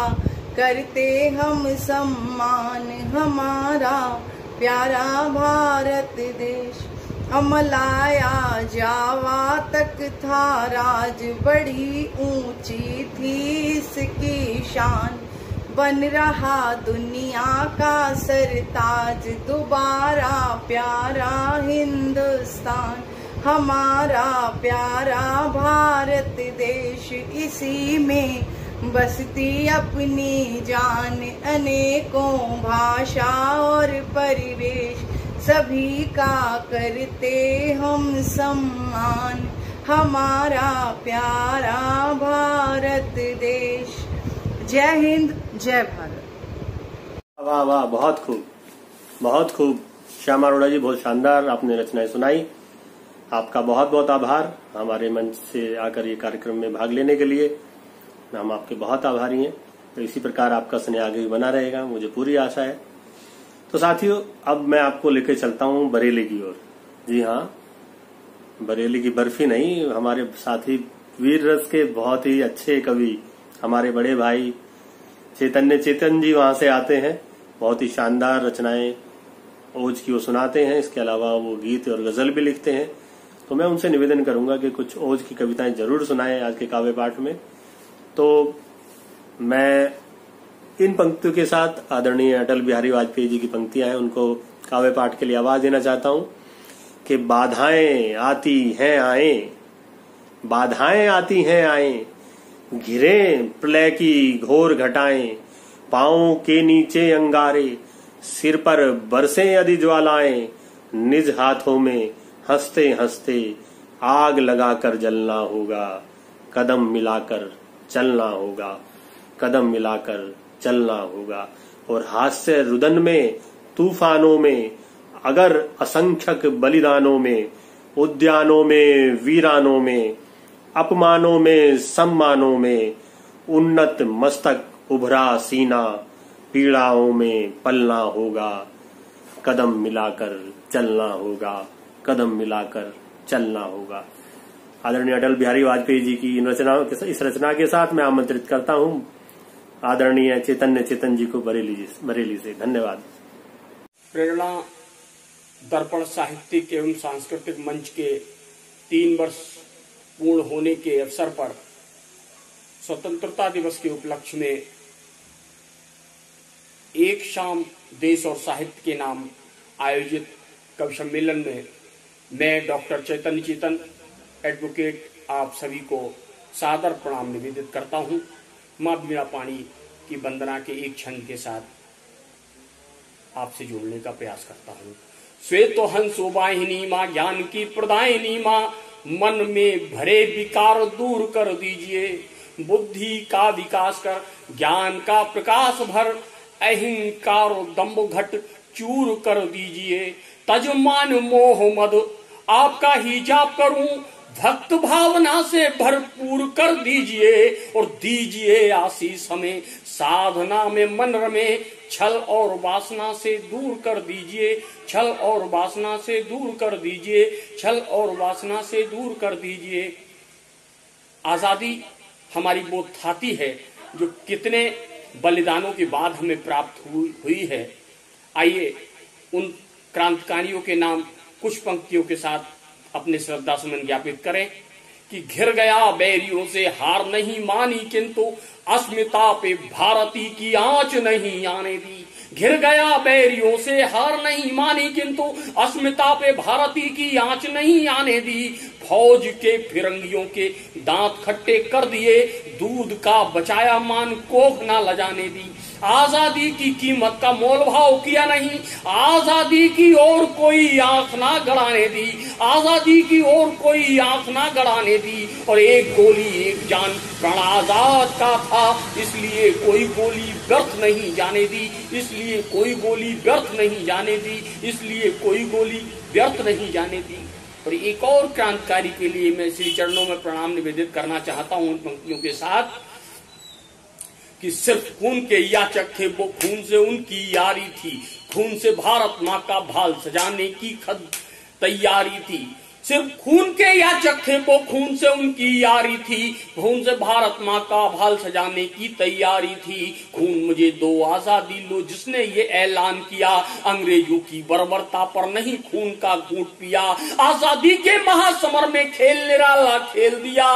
F: करते हम सम्मान, हमारा प्यारा भारत देश। अमलाया जावा तक था राज, बड़ी ऊंची थी इसकी शान, बन रहा दुनिया का सरताज, दोबारा प्यारा हिंदुस्तान, हमारा प्यारा भारत देश, इसी में बसती अपनी जान, अनेकों भाषा और परिवेश, सभी का करते हम सम्मान, हमारा प्यारा भारत देश। जय हिंद, जय भारत।
A: वाह वाह, बहुत खूब, बहुत खूब। श्याम अरोड़ा जी, बहुत शानदार आपने रचनाएं सुनाई। आपका बहुत बहुत आभार हमारे मंच से आकर ये कार्यक्रम में भाग लेने के लिए। हम आपके बहुत आभारी हैं। तो इसी प्रकार आपका स्नेह आगे भी बना रहेगा, मुझे पूरी आशा है। तो साथियों, अब मैं आपको लेकर चलता हूँ बरेली की ओर। जी हाँ, बरेली की बर्फी नहीं, हमारे साथी वीर रस के बहुत ही अच्छे कवि हमारे बड़े भाई चेतन जी वहां से आते हैं। बहुत ही शानदार रचनाएं ओज की वो सुनाते हैं। इसके अलावा वो गीत और गजल भी लिखते हैं। तो मैं उनसे निवेदन करूंगा कि कुछ ओज की कविताएं जरूर सुनाएं आज के काव्य पाठ में। तो मैं इन पंक्तियों के साथ आदरणीय अटल बिहारी वाजपेयी जी की पंक्तियां हैं, उनको काव्य पाठ के लिए आवाज देना चाहता हूं कि बाधाएं आती हैं आए, बाधाएं आती हैं आए, घिरे प्रलय की घोर घटाएं, पांवों के नीचे अंगारे, सिर पर बरसें यदि ज्वालाएं, निज हाथों में हंसते हंसते आग लगाकर जलना होगा, कदम मिलाकर चलना होगा, कदम मिलाकर चलना होगा। और हास्य रुदन में तूफानों में, अगर असंख्यक बलिदानों में, उद्यानों में वीरानों में, अपमानों में सम्मानों में, उन्नत मस्तक उभरा सीना, पीड़ाओं में पलना होगा, कदम मिलाकर चलना होगा, कदम मिलाकर चलना होगा। आदरणीय अटल बिहारी वाजपेयी जी की इस रचना के साथ मैं आमंत्रित करता हूं आदरणीय चेतन जी को बरेली से। धन्यवाद।
G: प्रेरणा दर्पण साहित्यिक एवं सांस्कृतिक मंच के 3 वर्ष पूर्ण होने के अवसर पर स्वतंत्रता दिवस के उपलक्ष्य में एक शाम देश और साहित्य के नाम आयोजित कवि सम्मेलन में मैं डॉक्टर चेतन एडवोकेट आप सभी को सादर प्रणाम निवेदित करता हूं। माँ बीणा पाणी की वंदना के एक क्षण के साथ आपसे जोड़ने का प्रयास करता हूँ। श्वेतो हंसो वाहिनी माँ, ज्ञान की प्रदायिनी माँ, मन में भरे विकार दूर कर दीजिए, बुद्धि का विकास कर ज्ञान का प्रकाश भर, अहिंकार दम्भ घट चूर कर दीजिए, तजमान मोह मद आपका ही जाप करूं, भक्त भावना से भरपूर कर दीजिए और दीजिए आशीष हमें, साधना में मन रमे, छल और वासना से दूर कर दीजिए, छल और वासना से दूर कर दीजिए, छल और वासना से दूर कर दीजिए। आजादी हमारी वो थाती है जो कितने बलिदानों के बाद हमें प्राप्त हुई है। आइए उन क्रांतिकारियों के नाम कुछ पंक्तियों के साथ अपने श्रद्धा सुमन ज्ञापित करें कि घिर गया बैरियों से हार नहीं मानी, किंतु अस्मिता पे भारती की आंच नहीं आने दी। घिर गया बैरियों से हार नहीं मानी, किंतु अस्मिता पे भारती की आंच नहीं आने दी। फौज के फिरंगियों के दांत खट्टे कर दिए, दूध का बचाया मान कोख ना लजाने दी। आजादी की कीमत का मोल भाव किया नहीं, आजादी की ओर कोई आंख ना गड़ाने दी, आजादी की ओर कोई आंख ना गड़ाने दी। और एक गोली एक जान प्राण आजाद का था, इसलिए कोई गोली व्यर्थ नहीं जाने दी, इसलिए कोई गोली व्यर्थ नहीं जाने दी, इसलिए कोई गोली व्यर्थ नहीं जाने दी। और एक और क्रांतिकारी के लिए मैं श्री चरणों में प्रणाम निवेदित करना चाहता हूं उन पंक्तियों के साथ कि सिर्फ खून के याचक थे वो, खून से उनकी यारी थी, खून से भारत माँ का भाल सजाने की खद तैयारी थी। सिर्फ खून के याचक थे वो, खून से उनकी यारी थी, खून से भारत माँ का भाल सजाने की तैयारी थी। खून मुझे दो आजादी लो जिसने ये ऐलान किया, अंग्रेजों की बर्बरता पर नहीं खून का घूंट पिया। आजादी के महासमर में खेल निराला खेल दिया,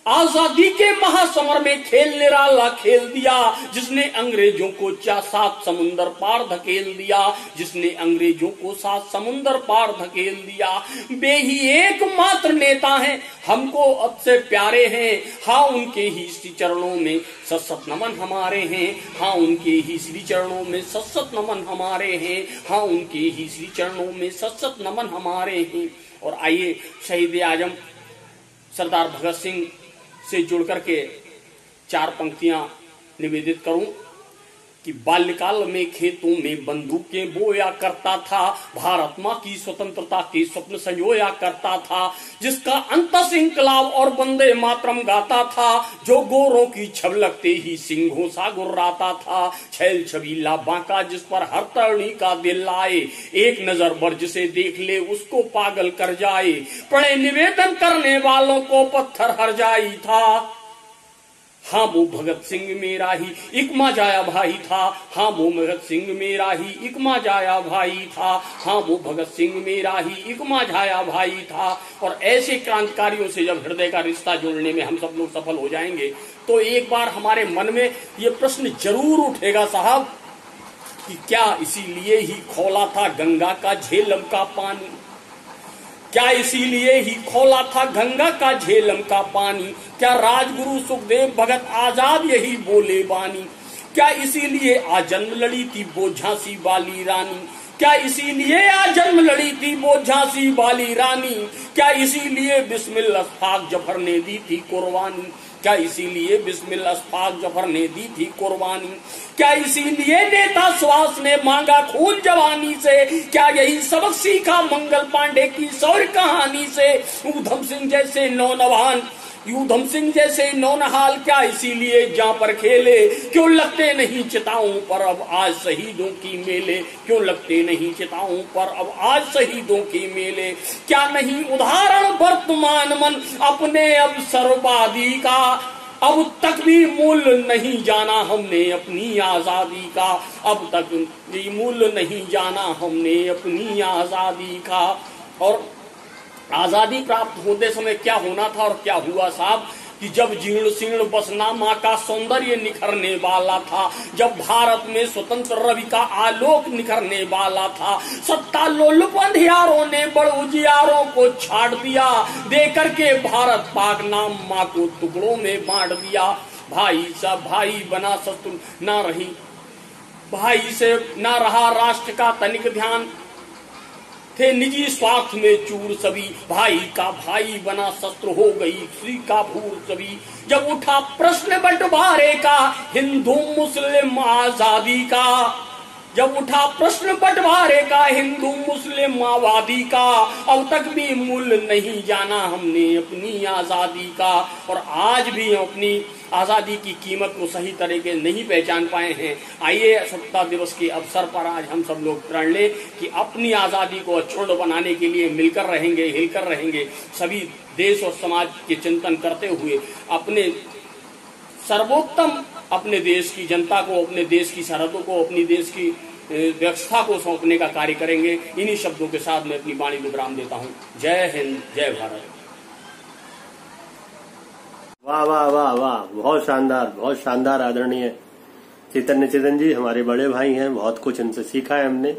G: आजादी के महासमर में खेल निराला खेल दिया, जिसने अंग्रेजों को 7 समुंदर पार धकेल दिया, जिसने अंग्रेजों को 7 समुंदर पार धकेल दिया। वे ही एकमात्र नेता हैं हमको अब से प्यारे हैं, हाँ उनके ही श्री चरणों में सत नमन हमारे हैं, हाँ उनके ही श्री चरणों में सत नमन हमारे हैं, हाँ उनके ही श्री चरणों में सत नमन हमारे हैं। और आइए शहीद आजम सरदार भगत सिंह से जुड़ करके 4 पंक्तियां निवेदित करूं कि बाल्यकाल में खेतों में बंदूकें बोया करता था, भारत माँ की स्वतंत्रता के स्वप्न संजोया करता था, जिसका अंतस इंकलाब और वंदे मातरम गाता था, जो गोरों की छब लगते ही सिंहों सा गुर्राता था। छैल छबीला बांका जिस पर हर तरुणी का दिल आए, एक नजर बर जिसे देख ले उसको पागल कर जाए, पढ़े निवेदन करने वालों को पत्थर हर जाई था। हाँ वो भगत सिंह मेरा ही इकमा जाया भाई था, हाँ वो भगत सिंह मेरा ही इकमा जाया भाई था, हाँ वो भगत सिंह मेरा ही इकमा जाया भाई था। और ऐसे क्रांतिकारियों से जब हृदय का रिश्ता जोड़ने में हम सब लोग सफल हो जाएंगे तो एक बार हमारे मन में ये प्रश्न जरूर उठेगा साहब कि क्या इसीलिए ही खौला था गंगा का झेलम का पानी, क्या इसीलिए ही खोला था गंगा का झेलम का पानी, क्या राजगुरु सुखदेव भगत आजाद यही बोले बानी, क्या इसीलिए आज जन्म लड़ी थी वो झांसी वाली रानी, क्या इसीलिए आज जन्म लड़ी थी वो झांसी वाली रानी, क्या इसीलिए बिस्मिल अशफाक जफर ने दी थी कुर्बानी, क्या इसीलिए बिस्मिल अशफाक जफर ने दी थी कुर्बानी, क्या इसीलिए नेता सुभाष ने मांगा खून जवानी से, क्या यही सबक सीखा मंगल पांडे की शौर्य कहानी से, ऊधम सिंह जैसे नौनवान यूधम सिंह जैसे नौनहाल क्या इसीलिए जहां पर खेले, क्यों लगते नहीं चिताओं पर अब आज शहीदों की मेले, क्यों लगते नहीं चिताओं पर अब आज शहीदों की मेले, क्या नहीं उदाहरण वर्तमान मन अपने अब सर्वादी का, अब तक भी मूल्य नहीं जाना हमने अपनी आजादी का, अब तक भी मूल्य नहीं जाना हमने अपनी आजादी का। और आजादी प्राप्त होते समय क्या होना था और क्या हुआ साहब कि जब जीर्ण शीर्ण बसना माँ का सौंदर्य निखरने वाला था, जब भारत में स्वतंत्र रवि का आलोक निखरने वाला था, सत्ता लोलुप अंधियारों ने बड़ उजियारों को छाड़ दिया, दे करके भारत पाक नाम माँ को टुकड़ों में बांट दिया। भाई सब भाई बना शत्रु ना रही, भाई से ना रहा राष्ट्र का तनिक ध्यान, थे निजी स्वार्थ में चूर सभी, भाई का भाई बना शस्त्र हो गई श्री का भूर सभी। जब उठा प्रश्न बंटवारे का हिंदू मुस्लिम आजादी का, जब उठा प्रश्न बंटवारे का हिंदू मुस्लिम माओवादी का, अब तक भी मूल्य नहीं जाना हमने अपनी आजादी का, और आज भी हम अपनी आजादी की कीमत को सही तरीके नहीं पहचान पाए हैं। आइए स्वतंत्रता दिवस के अवसर पर आज हम सब लोग प्रण ले कि अपनी आजादी को अक्षुण्ण बनाने के लिए मिलकर रहेंगे, हिलकर रहेंगे, सभी देश और समाज के चिंतन करते हुए अपने सर्वोत्तम अपने देश की जनता को, अपने देश की सरहदों को, अपनी देश की व्यवस्था को सौंपने का कार्य करेंगे। इन्हीं शब्दों के साथ मैं अपनी वाणी को विराम देता हूँ। जय हिंद, जय भारत।
A: वाह वाह वाह वाह, बहुत शानदार आदरणीय चैतन्य चेतन जी हमारे बड़े भाई हैं, बहुत कुछ इनसे सीखा है हमने।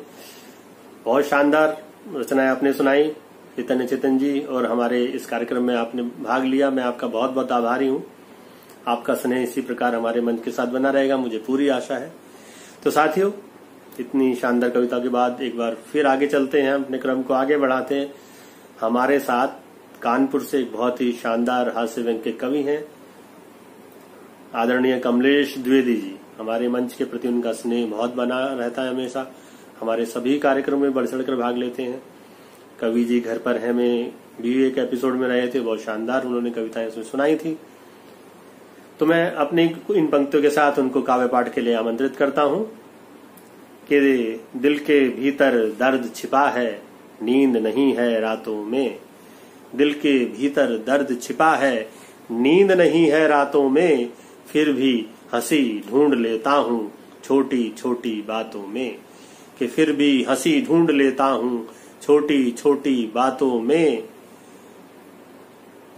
A: बहुत शानदार रचनाएं आपने सुनाई चैतन्य चेतन जी, और हमारे इस कार्यक्रम में आपने भाग लिया, मैं आपका बहुत बहुत आभारी हूँ। आपका स्नेह इसी प्रकार हमारे मंच के साथ बना रहेगा, मुझे पूरी आशा है। तो साथियों, इतनी शानदार कविता के बाद एक बार फिर आगे चलते हैं, अपने क्रम को आगे बढ़ाते हैं। हमारे साथ कानपुर से एक बहुत ही शानदार हास्य व्यंग्य के कवि हैं आदरणीय कमलेश द्विवेदी जी। हमारे मंच के प्रति उनका स्नेह बहुत बना रहता है, हमेशा हमारे सभी कार्यक्रमों में बढ़ चढ़कर भाग लेते हैं। कवि जी घर पर हैं में भी एक एपिसोड में रहे थे, बहुत शानदार उन्होंने कविताएं सुनाई थी। तो मैं अपनी इन पंक्तियों के साथ उनको काव्य पाठ के लिए आमंत्रित करता हूं कि दिल के भीतर दर्द छिपा है, नींद नहीं है रातों में। दिल के भीतर दर्द छिपा है, नींद नहीं है रातों में, फिर भी हंसी ढूंढ लेता हूँ छोटी छोटी बातों में। कि फिर भी हंसी ढूंढ लेता हूँ छोटी छोटी बातों में।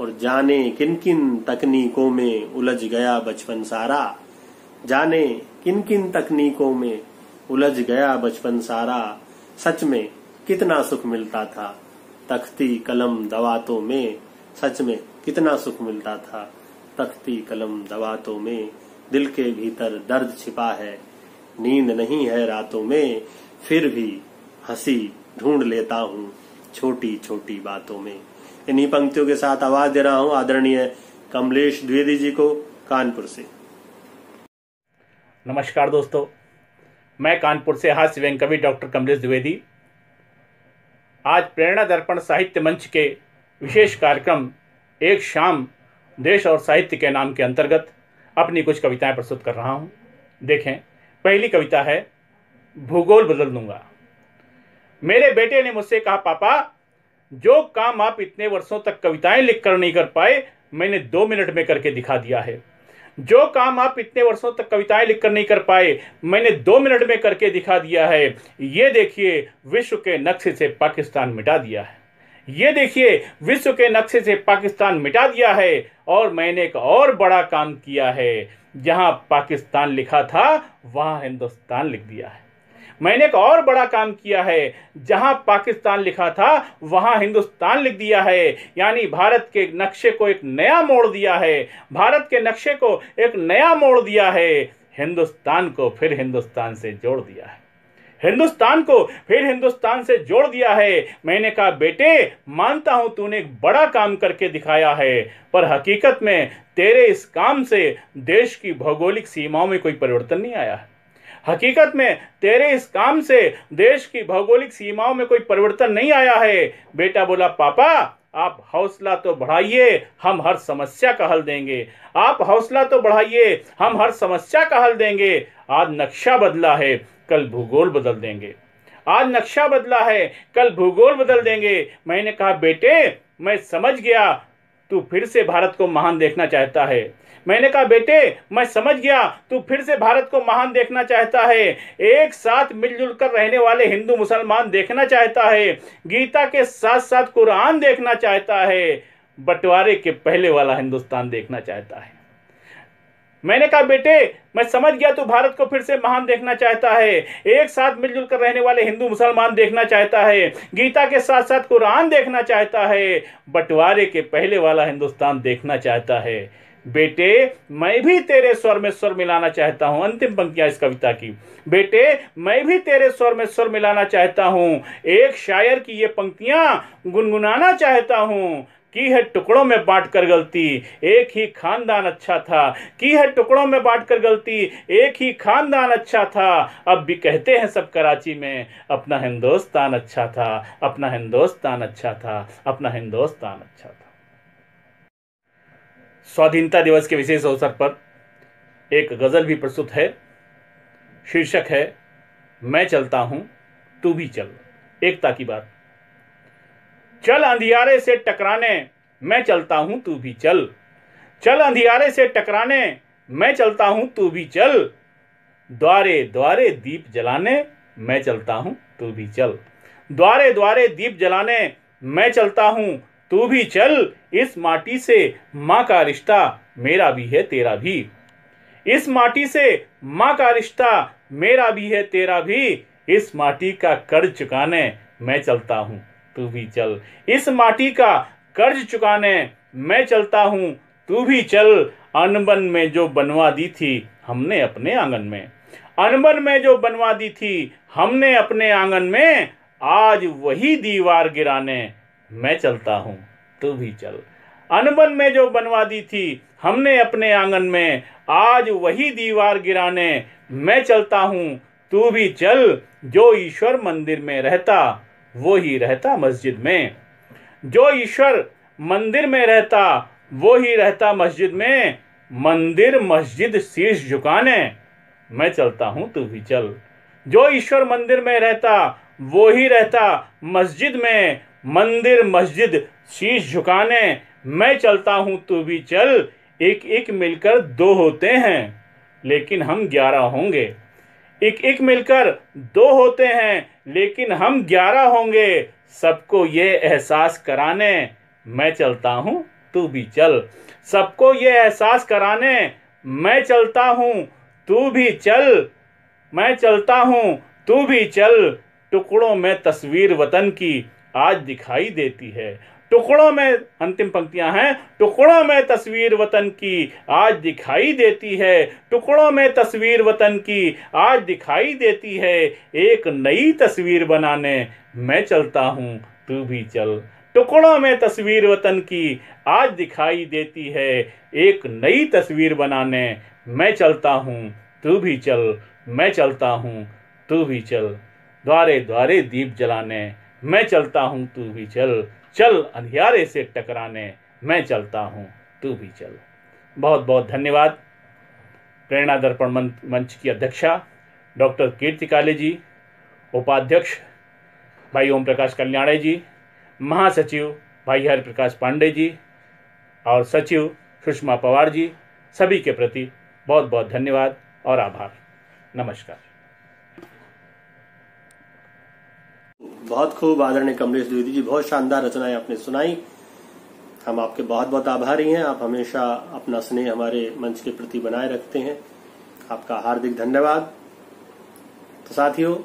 A: और जाने किन किन तकनीकों में उलझ गया बचपन सारा, जाने किन किन तकनीकों में उलझ गया बचपन सारा। सच में कितना सुख मिलता था तख्ती कलम दवातों में, सच में कितना सुख मिलता था तख्ती कलम दवातों में। दिल के भीतर दर्द छिपा है, नींद नहीं है रातों में, फिर भी हंसी ढूंढ लेता हूँ छोटी छोटी बातों में। इन्हीं पंक्तियों के साथ आवाज दे रहा हूँ आदरणीय कमलेश द्विवेदी जी को कानपुर से।
H: नमस्कार दोस्तों, मैं कानपुर से हास्य व्यंग्य कवि डॉक्टर कमलेश द्विवेदी आज प्रेरणा दर्पण साहित्य मंच के विशेष कार्यक्रम एक शाम देश और साहित्य के नाम के अंतर्गत अपनी कुछ कविताएं प्रस्तुत कर रहा हूं। देखें, पहली कविता है भूगोल बदल दूंगा। मेरे बेटे ने मुझसे कहा, पापा जो काम आप इतने वर्षों तक कविताएं लिखकर नहीं कर पाए, मैंने 2 मिनट में करके दिखा दिया है। जो काम आप इतने वर्षों तक कविताएं लिखकर नहीं कर पाए, मैंने 2 मिनट में करके दिखा दिया है। ये देखिए विश्व के नक्शे से पाकिस्तान मिटा दिया है। ये देखिए विश्व के नक्शे से पाकिस्तान मिटा दिया है। और मैंने एक और बड़ा काम किया है, जहां पाकिस्तान लिखा था वहां हिंदुस्तान लिख दिया है। मैंने एक और बड़ा काम किया है, जहां पाकिस्तान लिखा था वहां हिंदुस्तान लिख दिया है। यानी भारत के नक्शे को एक नया मोड़ दिया है, भारत के नक्शे को एक नया मोड़ दिया है। हिंदुस्तान को फिर हिंदुस्तान से जोड़ दिया है, हिंदुस्तान को फिर हिंदुस्तान से जोड़ दिया है। मैंने कहा, बेटे मानता हूं तूने एक बड़ा काम करके दिखाया है, पर हकीकत में तेरे इस काम से देश की भौगोलिक सीमाओं में कोई परिवर्तन नहीं आया है। हकीकत में तेरे इस काम से देश की भौगोलिक सीमाओं में कोई परिवर्तन नहीं आया है। बेटा बोला, पापा आप हौसला तो बढ़ाइए, हम हर समस्या का हल देंगे। आप हौसला तो बढ़ाइए, हम हर समस्या का हल देंगे। आज नक्शा बदला है, कल भूगोल बदल देंगे। आज नक्शा बदला है, कल भूगोल बदल देंगे। मैंने कहा, बेटे मैं समझ गया तू फिर से भारत को महान देखना चाहता है। मैंने कहा, बेटे मैं समझ गया तू फिर से भारत को महान देखना चाहता है। एक साथ मिलजुल कर रहने वाले हिंदू मुसलमान देखना चाहता है। गीता के साथ साथ कुरान देखना चाहता है। बंटवारे के पहले वाला हिंदुस्तान देखना चाहता है। मैंने कहा, बेटे मैं समझ गया तू भारत को फिर से महान देखना चाहता है। एक साथ मिलजुल कर रहने वाले हिंदू मुसलमान देखना चाहता है। गीता के साथ साथ कुरान देखना चाहता है। बंटवारे के पहले वाला हिंदुस्तान देखना चाहता है। बेटे मैं भी तेरे स्वर में स्वर मिलाना चाहता हूं। अंतिम पंक्तियां इस कविता की। बेटे मैं भी तेरे स्वर में स्वर मिलाना चाहता हूं, एक शायर की ये पंक्तियां गुनगुनाना चाहता हूं। की है टुकड़ों में बांटकर गलती, एक ही खानदान अच्छा था। की है टुकड़ों में बांटकर गलती, एक ही खानदान अच्छा था। अब भी कहते हैं सब कराची में, अपना हिंदुस्तान अच्छा था, अपना हिंदुस्तान अच्छा था, अपना हिंदुस्तान अच्छा था। स्वाधीनता दिवस के विशेष अवसर पर एक गजल भी प्रस्तुत है। शीर्षक है मैं चलता हूं तू भी चल। एकता की बात। चल अंधियारे से टकराने मैं चलता हूं तू भी चल। चल अंधियारे से टकराने मैं चलता हूं तू भी चल। द्वारे द्वारे दीप जलाने मैं चलता हूं तू भी चल। द्वारे द्वारे दीप जलाने मैं चलता हूं तू भी चल। इस माटी से माँ का रिश्ता मेरा भी है तेरा भी। इस माटी से माँ का रिश्ता मेरा भी है तेरा भी। इस माटी का कर्ज चुकाने मैं चलता हूं तू भी चल। इस माटी का कर्ज चुकाने मैं चलता हूं तू भी चल। अनबन में जो बनवा दी थी हमने अपने आंगन में, अनबन में जो बनवा दी थी हमने अपने आंगन में, आज वही दीवार गिराने मैं चलता हूं तू भी चल। अनबन में जो बनवा दी थी हमने अपने आंगन में, आज वही दीवार गिराने मैं चलता हूं तू भी चल। जो ईश्वर मंदिर में रहता वो ही रहता मस्जिद में। जो ईश्वर मंदिर में रहता वो ही रहता मस्जिद में। मंदिर मस्जिद शीश झुकाने मैं चलता हूं तू भी चल। जो ईश्वर मंदिर में रहता वो ही रहता मस्जिद में। मंदिर मस्जिद शीश झुकाने मैं चलता हूं तू भी चल। एक एक मिलकर 2 होते हैं लेकिन हम 11 होंगे। एक एक मिलकर 2 होते हैं लेकिन हम 11 होंगे। सबको ये एहसास कराने मैं चलता हूं तू भी चल। सबको ये एहसास कराने मैं चलता हूं तू भी चल। मैं चलता हूं तू भी चल। टुकड़ों में तस्वीर वतन की आज दिखाई देती है। टुकड़ों में, अंतिम पंक्तियां हैं, टुकड़ों में तस्वीर वतन की आज दिखाई देती है। टुकड़ों में तस्वीर वतन की आज दिखाई देती है। एक नई तस्वीर बनाने मैं चलता हूं तू भी चल। टुकड़ों में तस्वीर वतन की आज दिखाई देती है। एक नई तस्वीर बनाने मैं चलता हूं तू भी चल। मैं चलता हूं तू भी चल। द्वारे द्वारे दीप जलाने मैं चलता हूं तू भी चल। चल अंधियारे से टकराने मैं चलता हूं तू भी चल। बहुत बहुत धन्यवाद। प्रेरणा दर्पण मंच की अध्यक्षा डॉक्टर कीर्ति काले जी, उपाध्यक्ष भाई ओम प्रकाश कल्याणे जी, महासचिव भाई हरिप्रकाश पांडे जी और सचिव सुषमा पवार जी, सभी के प्रति बहुत बहुत धन्यवाद और आभार। नमस्कार।
A: बहुत खूब आदरणीय कमलेश द्विवेदी जी, बहुत शानदार रचनाएं आपने सुनाई। हम आपके बहुत बहुत आभारी हैं। आप हमेशा अपना स्नेह हमारे मंच के प्रति बनाए रखते हैं, आपका हार्दिक धन्यवाद। तो साथियों,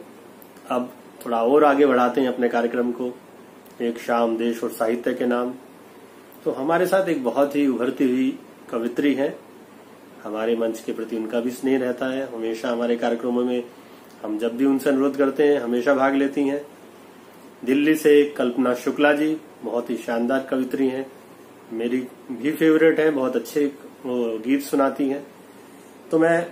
A: अब थोड़ा और आगे बढ़ाते हैं अपने कार्यक्रम को। एक शाम देश और साहित्य के नाम। तो हमारे साथ एक बहुत ही उभरती हुई कवित्री है। हमारे मंच के प्रति उनका भी स्नेह रहता है। हमेशा हमारे कार्यक्रमों में हम जब भी उनसे अनुरोध करते हैं हमेशा भाग लेती हैं। दिल्ली से कल्पना शुक्ला जी बहुत ही शानदार कवित्री हैं, मेरी भी फेवरेट है, बहुत अच्छे गीत सुनाती हैं। तो मैं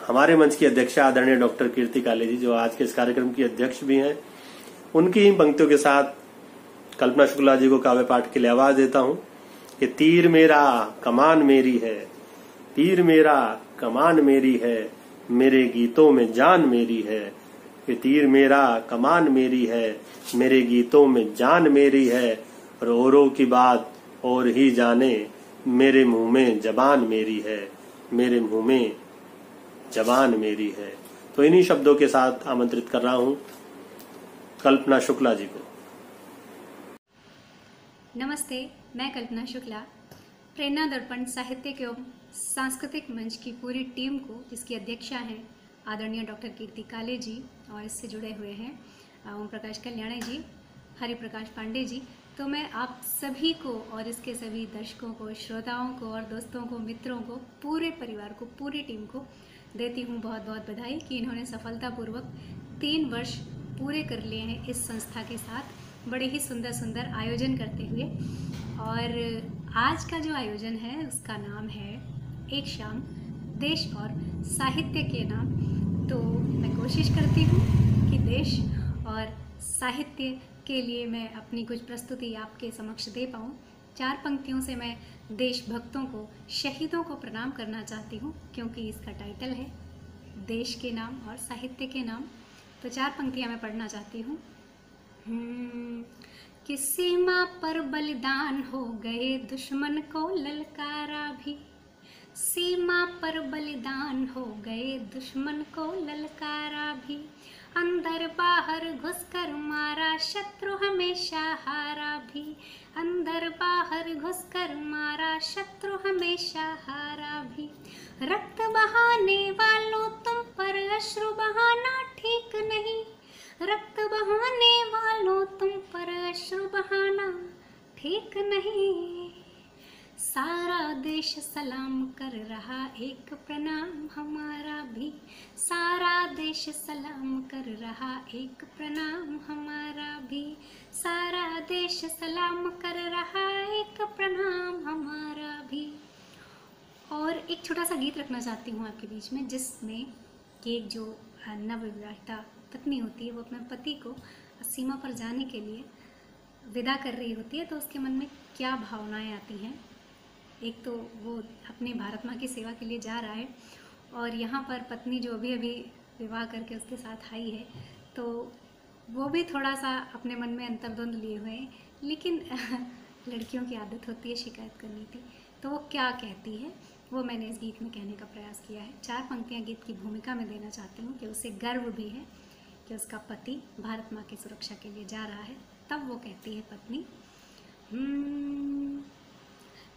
A: हमारे मंच की अध्यक्षा आदरणीय डॉक्टर कीर्ति काले जी, जो आज के इस कार्यक्रम की अध्यक्ष भी हैं, उनकी ही पंक्तियों के साथ कल्पना शुक्ला जी को काव्य पाठ के लिए आवाज देता हूं कि तीर मेरा कमान मेरी है, तीर मेरा कमान मेरी है, मेरे गीतों में जान मेरी है। कि तीर मेरा कमान मेरी है, मेरे गीतों में जान मेरी है। और औरों की बात और ही जाने, मेरे मुंह में जबान मेरी है, मेरे मुंह में जबान मेरी है। तो इन्हीं शब्दों के साथ आमंत्रित कर रहा हूं कल्पना शुक्ला जी को।
I: नमस्ते, मैं कल्पना शुक्ला प्रेरणा दर्पण साहित्यिक एवं सांस्कृतिक मंच की पूरी टीम को, जिसकी अध्यक्षा हैं आदरणीय डॉक्टर कीर्ति काले जी और इससे जुड़े हुए हैं ओम प्रकाश कल्याणे जी, हरिप्रकाश पांडे जी, तो मैं आप सभी को और इसके सभी दर्शकों को, श्रोताओं को और दोस्तों को, मित्रों को, पूरे परिवार को, पूरी टीम को देती हूँ बहुत बहुत बधाई कि इन्होंने सफलतापूर्वक 3 वर्ष पूरे कर लिए हैं इस संस्था के साथ, बड़े ही सुंदर सुंदर आयोजन करते हुए। और आज का जो आयोजन है उसका नाम है एक शाम देश और साहित्य के नाम। तो मैं कोशिश करती हूँ कि देश और साहित्य के लिए मैं अपनी कुछ प्रस्तुति आपके समक्ष दे पाऊँ। 4 पंक्तियों से मैं देशभक्तों को, शहीदों को प्रणाम करना चाहती हूँ, क्योंकि इसका टाइटल है देश के नाम और साहित्य के नाम। तो 4 पंक्तियाँ मैं पढ़ना चाहती हूँ। कि सीमा पर बलिदान हो गए, दुश्मन को ललकारा भी। सीमा पर बलिदान हो गए, दुश्मन को ललकारा भी। अंदर बाहर घुसकर मारा, शत्रु हमेशा हारा भी। अंदर बाहर घुसकर मारा, शत्रु हमेशा हारा भी। रक्त बहाने वालों तुम पर अश्रु बहाना ठीक नहीं। रक्त बहाने वालों तुम पर अश्रु बहाना ठीक नहीं। सारा देश सलाम कर रहा, एक प्रणाम हमारा भी। सारा देश सलाम कर रहा, एक प्रणाम हमारा भी। सारा देश सलाम कर रहा, एक प्रणाम हमारा भी। और एक छोटा सा गीत रखना चाहती हूँ आपके बीच में, जिसमें कि एक जो नवविवाहिता पत्नी होती है वो अपने पति को सीमा पर जाने के लिए विदा कर रही होती है, तो उसके मन में क्या भावनाएं आती हैं। एक तो वो अपने भारत माँ की सेवा के लिए जा रहा है, और यहाँ पर पत्नी जो अभी अभी विवाह करके उसके साथ आई है, तो वो भी थोड़ा सा अपने मन में अंतर्द्वंद लिए हुए हैं। लेकिन लड़कियों की आदत होती है शिकायत करने की, तो वो क्या कहती है वो मैंने इस गीत में कहने का प्रयास किया है। 4 पंक्तियाँ गीत की भूमिका में देना चाहती हूँ कि उसे गर्व भी है कि उसका पति भारत माँ की सुरक्षा के लिए जा रहा है। तब वो कहती है पत्नी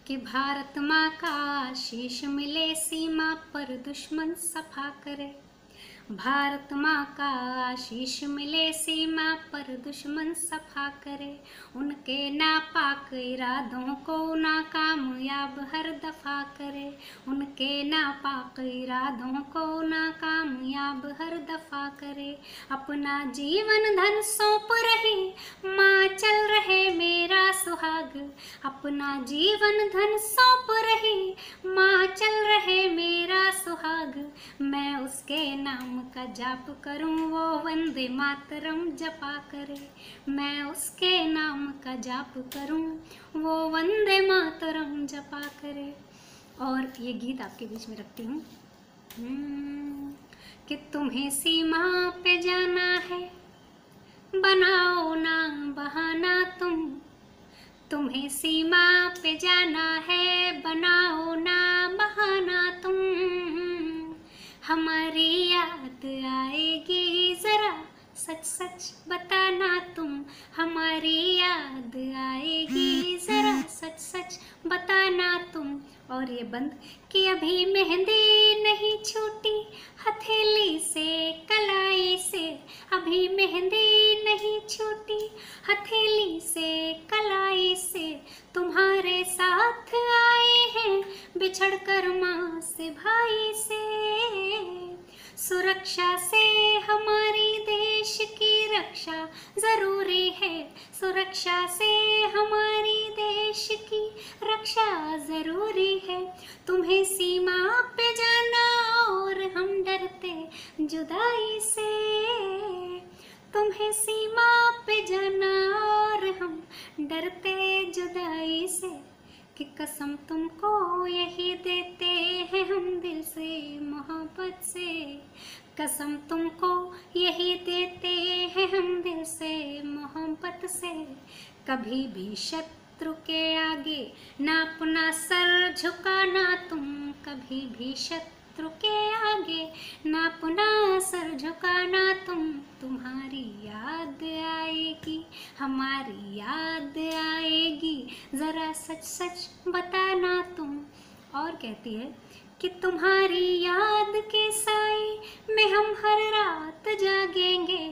I: कि भारत माँ का शीश मिले, सीमा पर दुश्मन सफा करे। भारत माँ का आशीष मिले, सीमा पर दुश्मन सफा करे। उनके नापाक इरादों को नाकामयाब हर दफा करे। उनके नापाक इरादों को नाकामयाब हर दफा करे। अपना जीवन धन सौंप रहे, माँ चल रहे मेरा सुहाग। अपना जीवन धन सौंप रहे, माँ चल रहे मेरा सुहाग। मैं उसके नाम का जाप करूं, वो वंदे मातरम जपा करे। मैं उसके नाम का जाप करूं, वो वंदे मातरम जपा करे। और ये गीत आपके बीच में रखती हूँ कि तुम्हें सीमा पे जाना है, बनाओ ना बहाना तुम। तुम्हें सीमा पे जाना है, बनाओ ना बहाना तुम। हमारी याद आएगी जरा, सच सच बताना तुम। हमारी याद आएगी जरा, सच सच बताना तुम। और ये बंद कि अभी मेहंदी नहीं छूटी हथेली से कलाई से। अभी मेहंदी नहीं छूटी हथेली से कलाई से। तुम्हारे साथ आए हैं बिछड़ कर माँ से भाई से। सुरक्षा से हमारी देश की रक्षा जरूरी है। सुरक्षा से हमारी देश की रक्षा जरूरी है। तुम्हें सीमा पे जाना और हम डरते जुदाई से। तुम्हें सीमा पे जाना और हम डरते जुदाई से। कि कसम तुमको यही देते हैं हम दिल से मोहब्बत से। कसम तुमको यही देते हैं हम दिल से मोहब्बत से। कभी भी शत्रु के आगे ना अपना सर झुकाना तुम। कभी भी शत्रु के आगे ना अपना सर झुकाना तुम। तुम्हारी याद आएगी, हमारी याद आएगी, जरा सच सच बताना तुम। और कहती है कि तुम्हारी याद के साए में हम हर रात जागेंगे।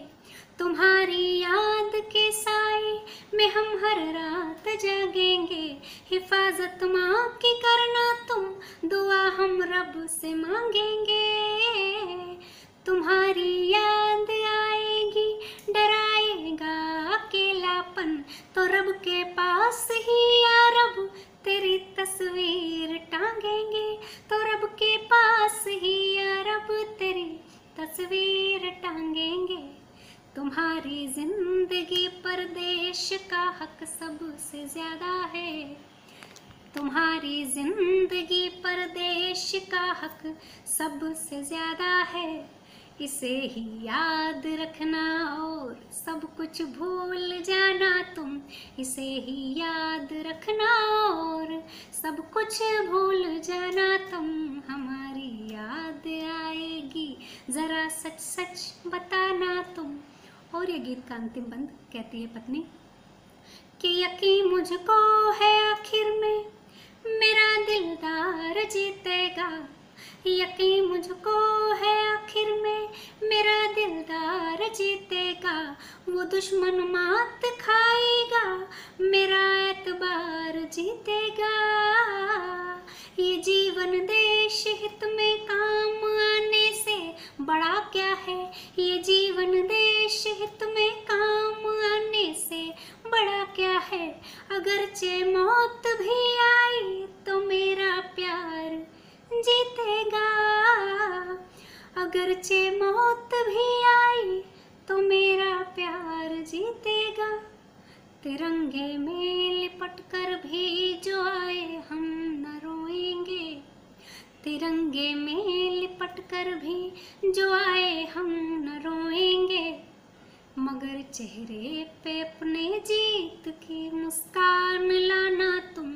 I: तुम्हारी याद के साए में हम हर रात जागेंगे। हिफाजत माँ की करना तुम, दुआ हम रब से मांगेंगे। तुम्हारी याद आएगी, डराएगा अकेलापन, तो रब के पास ही या रब तेरी तस्वीर टांगेंगे। तो रब के पास ही या रब तेरी तस्वीर टांगेंगे। तुम्हारी जिंदगी परदेश का हक सबसे ज्यादा है। तुम्हारी जिंदगी परदेश का हक सबसे ज्यादा है। इसे ही याद रखना और सब कुछ भूल जाना तुम। इसे ही याद रखना और सब कुछ भूल जाना तुम। हमारी याद आएगी, जरा सच सच बताना तुम। और ये गीत का अंतिम बंद कहती है पत्नी कि यकीन मुझको है आखिर में मेरा दिलदार जीतेगा। यकीन मुझको है आखिर में मेरा दिलदार जीतेगा। वो दुश्मन मात खाएगा, मेरा एतबार जीतेगा। ये जीवन देश हित में काम आने से बड़ा क्या है। ये जीवन देश हित में काम आने से बड़ा क्या है। अगरचे मौत भी आई तो मेरा प्यार जीतेगा। अगरचे मौत भी आई तो मेरा प्यार जीतेगा। तिरंगे में लिपट कर भी जो आए हम न रोएंगे। तिरंगे में लिपट कर भी जो आए हम न रोएंगे। मगर चेहरे पे अपने जीत की मुस्कान लाना तुम।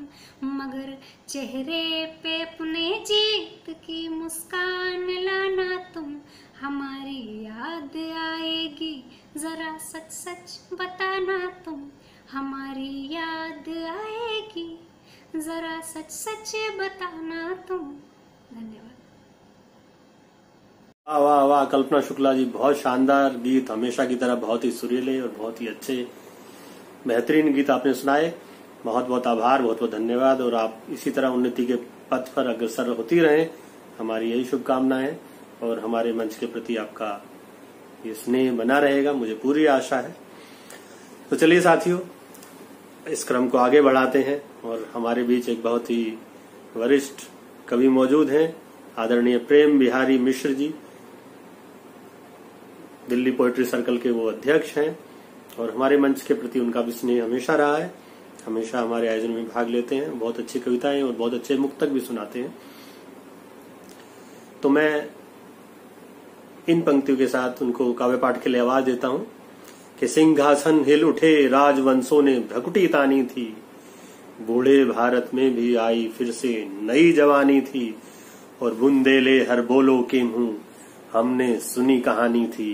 I: मगर चेहरे पे अपने जीत की मुस्कान लाना तुम। हमारी याद आएगी, जरा सच सच बताना तुम। हमारी याद आएगी, जरा सच सच बताना तुम। धन्यवाद।
A: वाह वाह वाह, कल्पना शुक्ला जी, बहुत शानदार गीत, हमेशा की तरह बहुत ही सुरीले और बहुत ही अच्छे बेहतरीन गीत आपने सुनाए। बहुत बहुत आभार, बहुत बहुत धन्यवाद। और आप इसी तरह उन्नति के पथ पर अग्रसर होती रहें, हमारी यही शुभकामनाएं। और हमारे मंच के प्रति आपका ये स्नेह बना रहेगा, मुझे पूरी आशा है। तो चलिए साथियों, इस क्रम को आगे बढ़ाते हैं। और हमारे बीच एक बहुत ही वरिष्ठ कवि मौजूद हैं, आदरणीय प्रेम बिहारी मिश्र जी। दिल्ली पोएट्री सर्कल के वो अध्यक्ष हैं और हमारे मंच के प्रति उनका भी स्नेह हमेशा रहा है। हमेशा हमारे आयोजन में भाग लेते हैं, बहुत अच्छी कविताएं और बहुत अच्छे मुक्तक भी सुनाते हैं। तो मैं इन पंक्तियों के साथ उनको काव्य पाठ के लिए आवाज देता हूं कि सिंहासन हिल उठे, राजवंशों ने भ्रकुटी तानी थी। बूढ़े भारत में भी आई फिर से नई जवानी थी। और बुंदेले हर बोलो के मुंह हमने सुनी कहानी थी।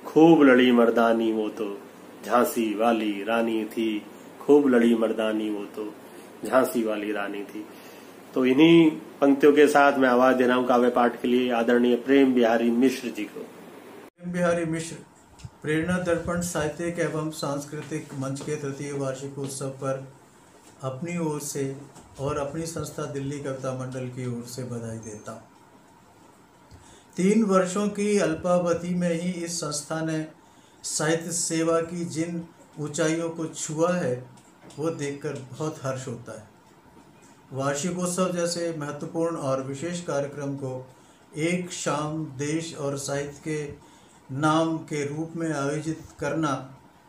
A: खूब लड़ी मर्दानी वो तो झांसी वाली रानी थी। खूब लड़ी मर्दानी वो तो झांसी वाली रानी थी। तो इन्हीं पंक्तियों के साथ मैं आवाज दे रहा हूं काव्य पाठ के लिए आदरणीय प्रेम बिहारी मिश्र जी को।
J: प्रेम बिहारी मिश्र प्रेरणा दर्पण साहित्यिक एवं सांस्कृतिक मंच के तृतीय वार्षिक उत्सव पर अपनी ओर से और अपनी संस्था दिल्ली कविता मंडल की ओर से बधाई देता हूँ। 3 वर्षों की अल्पावधि में ही इस संस्था ने साहित्य सेवा की जिन ऊंचाइयों को छुआ है वो देखकर बहुत हर्ष होता है। वार्षिकोत्सव जैसे महत्वपूर्ण और विशेष कार्यक्रम को एक शाम देश और साहित्य के नाम के रूप में आयोजित करना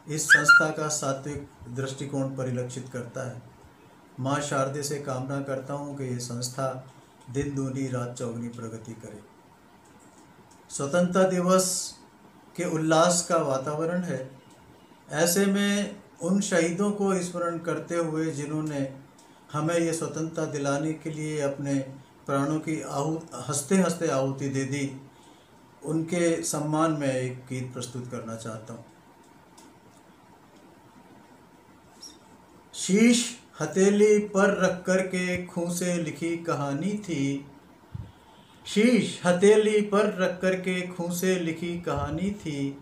J: इस संस्था का सात्विक दृष्टिकोण परिलक्षित करता है। माँ शारदे से कामना करता हूँ कि ये संस्था दिन दूनी रात चौगुनी प्रगति करे। स्वतंत्रता दिवस के उल्लास का वातावरण है। ऐसे में उन शहीदों को स्मरण करते हुए जिन्होंने हमें ये स्वतंत्रता दिलाने के लिए अपने प्राणों की हंसते हंसते आहुति दे दी, उनके सम्मान में एक गीत प्रस्तुत करना चाहता हूँ। शीश हथेली पर रख कर के खूं से लिखी कहानी थी। शीश हथेली पर रख कर के खूं से लिखी कहानी थी।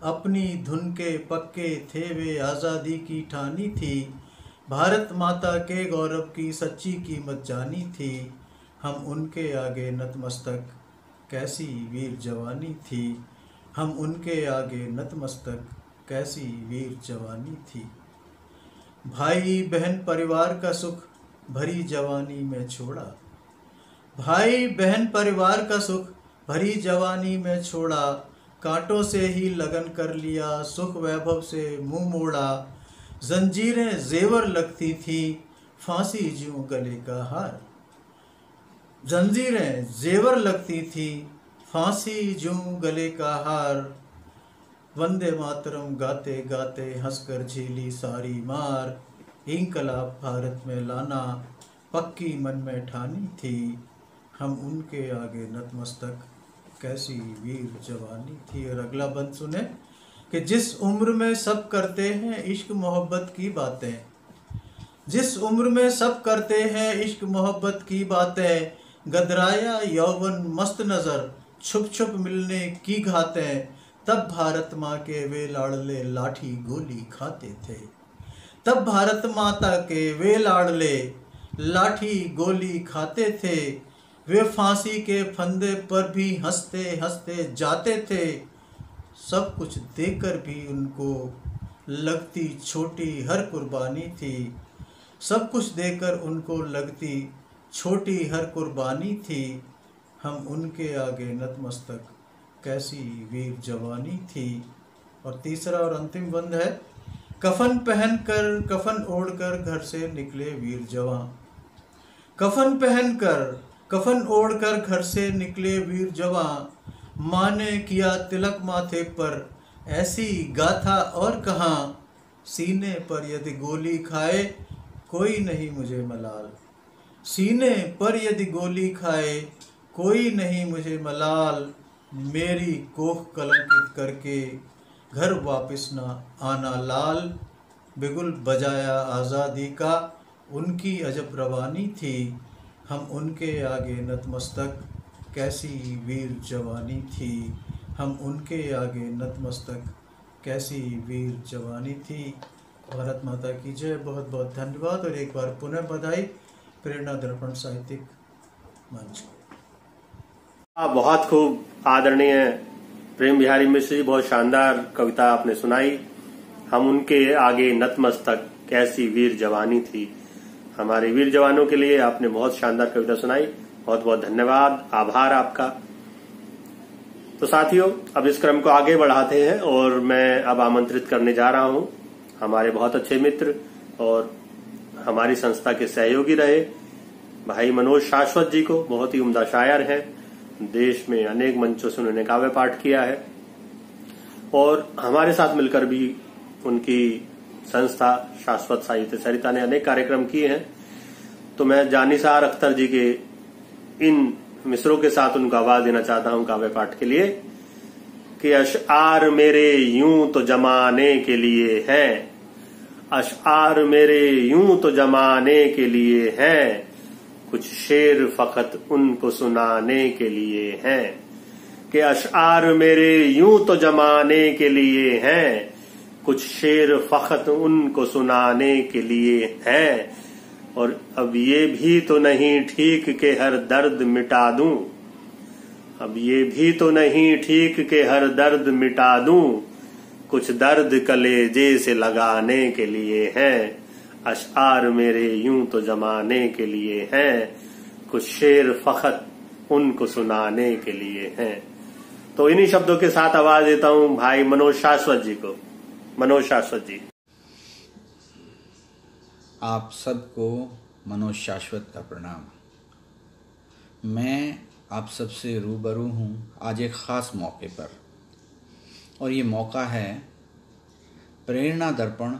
J: अपनी धुन के पक्के थे वे, आज़ादी की ठानी थी, भारत माता के गौरव की सच्ची कीमत जानी थी। हम उनके आगे नतमस्तक, कैसी वीर जवानी थी, हम उनके आगे नतमस्तक, कैसी वीर जवानी थी। भाई बहन परिवार का सुख भरी जवानी में छोड़ा, भाई बहन परिवार का सुख भरी जवानी में छोड़ा, कांटों से ही लगन कर लिया, सुख वैभव से मुंह मोड़ा। जंजीरें जेवर लगती थी, फांसी ज्यों गले का हार, जंजीरें जेवर लगती थी, फांसी ज्यों गले का हार। वंदे मातरम गाते गाते हंसकर झेली सारी मार, इंकलाब भारत में लाना पक्की मन में ठानी थी। हम उनके आगे नतमस्तक, कैसी वीर जवानी थी। और अगला बंद सुने कि जिस उम्र में सब करते हैं इश्क मोहब्बत की बातें, जिस उम्र में सब करते हैं इश्क मोहब्बत की बातें, गदराया यौवन मस्त नज़र छुप छुप मिलने की घातें, तब भारत माँ के वे लाडले लाठी गोली खाते थे, तब भारत माता के वे लाडले लाठी गोली खाते थे। वे फांसी के फंदे पर भी हंसते हंसते जाते थे, सब कुछ देकर भी उनको लगती छोटी हर कुर्बानी थी, सब कुछ देकर उनको लगती छोटी हर कुर्बानी थी। हम उनके आगे नतमस्तक, कैसी वीर जवानी थी। और तीसरा और अंतिम बंद है, कफन पहनकर कफन ओढ़कर घर से निकले वीर जवान, कफन पहनकर कफन ओढ़कर घर से निकले वीर जवान, माँ ने किया तिलक माथे पर ऐसी गाथा और कहाँ, सीने पर यदि गोली खाए कोई नहीं मुझे मलाल, सीने पर यदि गोली खाए कोई नहीं मुझे मलाल, मेरी कोख कलंकित करके घर वापस ना आना लाल। बिगुल बजाया आज़ादी का उनकी अजब रवानी थी, हम उनके आगे नतमस्तक, कैसी वीर जवानी थी। हम उनके आगे नतमस्तक, कैसी वीर जवानी थी। भारत माता की जय। बहुत बहुत धन्यवाद और एक बार पुनः बधाई प्रेरणा दर्पण साहित्यिक मंच।
A: बहुत खूब आदरणीय प्रेम बिहारी मिश्र जी, बहुत शानदार कविता आपने सुनाई। हम उनके आगे नतमस्तक, कैसी वीर जवानी थी। हमारे वीर जवानों के लिए आपने बहुत शानदार कविता सुनाई। बहुत बहुत धन्यवाद, आभार आपका। तो साथियों, अब इस क्रम को आगे बढ़ाते हैं और मैं अब आमंत्रित करने जा रहा हूं हमारे बहुत अच्छे मित्र और हमारी संस्था के सहयोगी रहे भाई मनोज शाश्वत जी को। बहुत ही उम्दा शायर हैं, देश में अनेक मंचों से उन्होंने काव्य पाठ किया है और हमारे साथ मिलकर भी उनकी संस्था शाश्वत साहित्य सरिता ने अनेक कार्यक्रम किए हैं। तो मैं जानिसार अख्तर जी के इन मिसरों के साथ उनको आवाज देना चाहता हूं काव्य पाठ के लिए कि अशआर मेरे यूं तो जमाने के लिए हैं, अशआर मेरे यूं तो जमाने के लिए हैं, कुछ शेर फकत उनको सुनाने के लिए हैं। कि अशआर मेरे यूं तो जमाने के लिए हैं, कुछ शेर फकत उनको सुनाने के लिए हैं। और अब ये भी तो नहीं ठीक के हर दर्द मिटा दूं, अब ये भी तो नहीं ठीक के हर दर्द मिटा दूं, कुछ दर्द कलेजे से लगाने के लिए हैं। अशआर मेरे यूं तो जमाने के लिए हैं, कुछ शेर फकत उनको सुनाने के लिए हैं। तो इन्हीं शब्दों के साथ आवाज देता हूं भाई मनोज शाश्वत जी को। मनोज शाश्वत जी।
K: आप सबको मनोज शाश्वत का प्रणाम। मैं आप सबसे रूबरू हूँ आज एक ख़ास मौके पर, और ये मौका है प्रेरणा दर्पण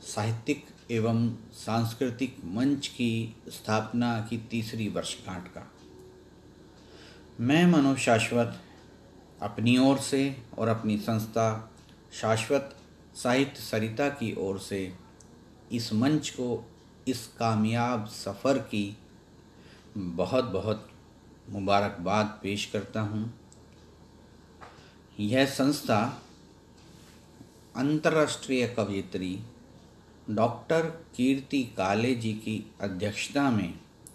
K: साहित्यिक एवं सांस्कृतिक मंच की स्थापना की 3री वर्षगांठ का। मैं मनोज शाश्वत अपनी ओर से और अपनी संस्था शाश्वत साहित्य सरिता की ओर से इस मंच को इस कामयाब सफ़र की बहुत बहुत मुबारकबाद पेश करता हूँ। यह संस्था अंतर्राष्ट्रीय कवयित्री डॉक्टर कीर्ति काले जी की अध्यक्षता में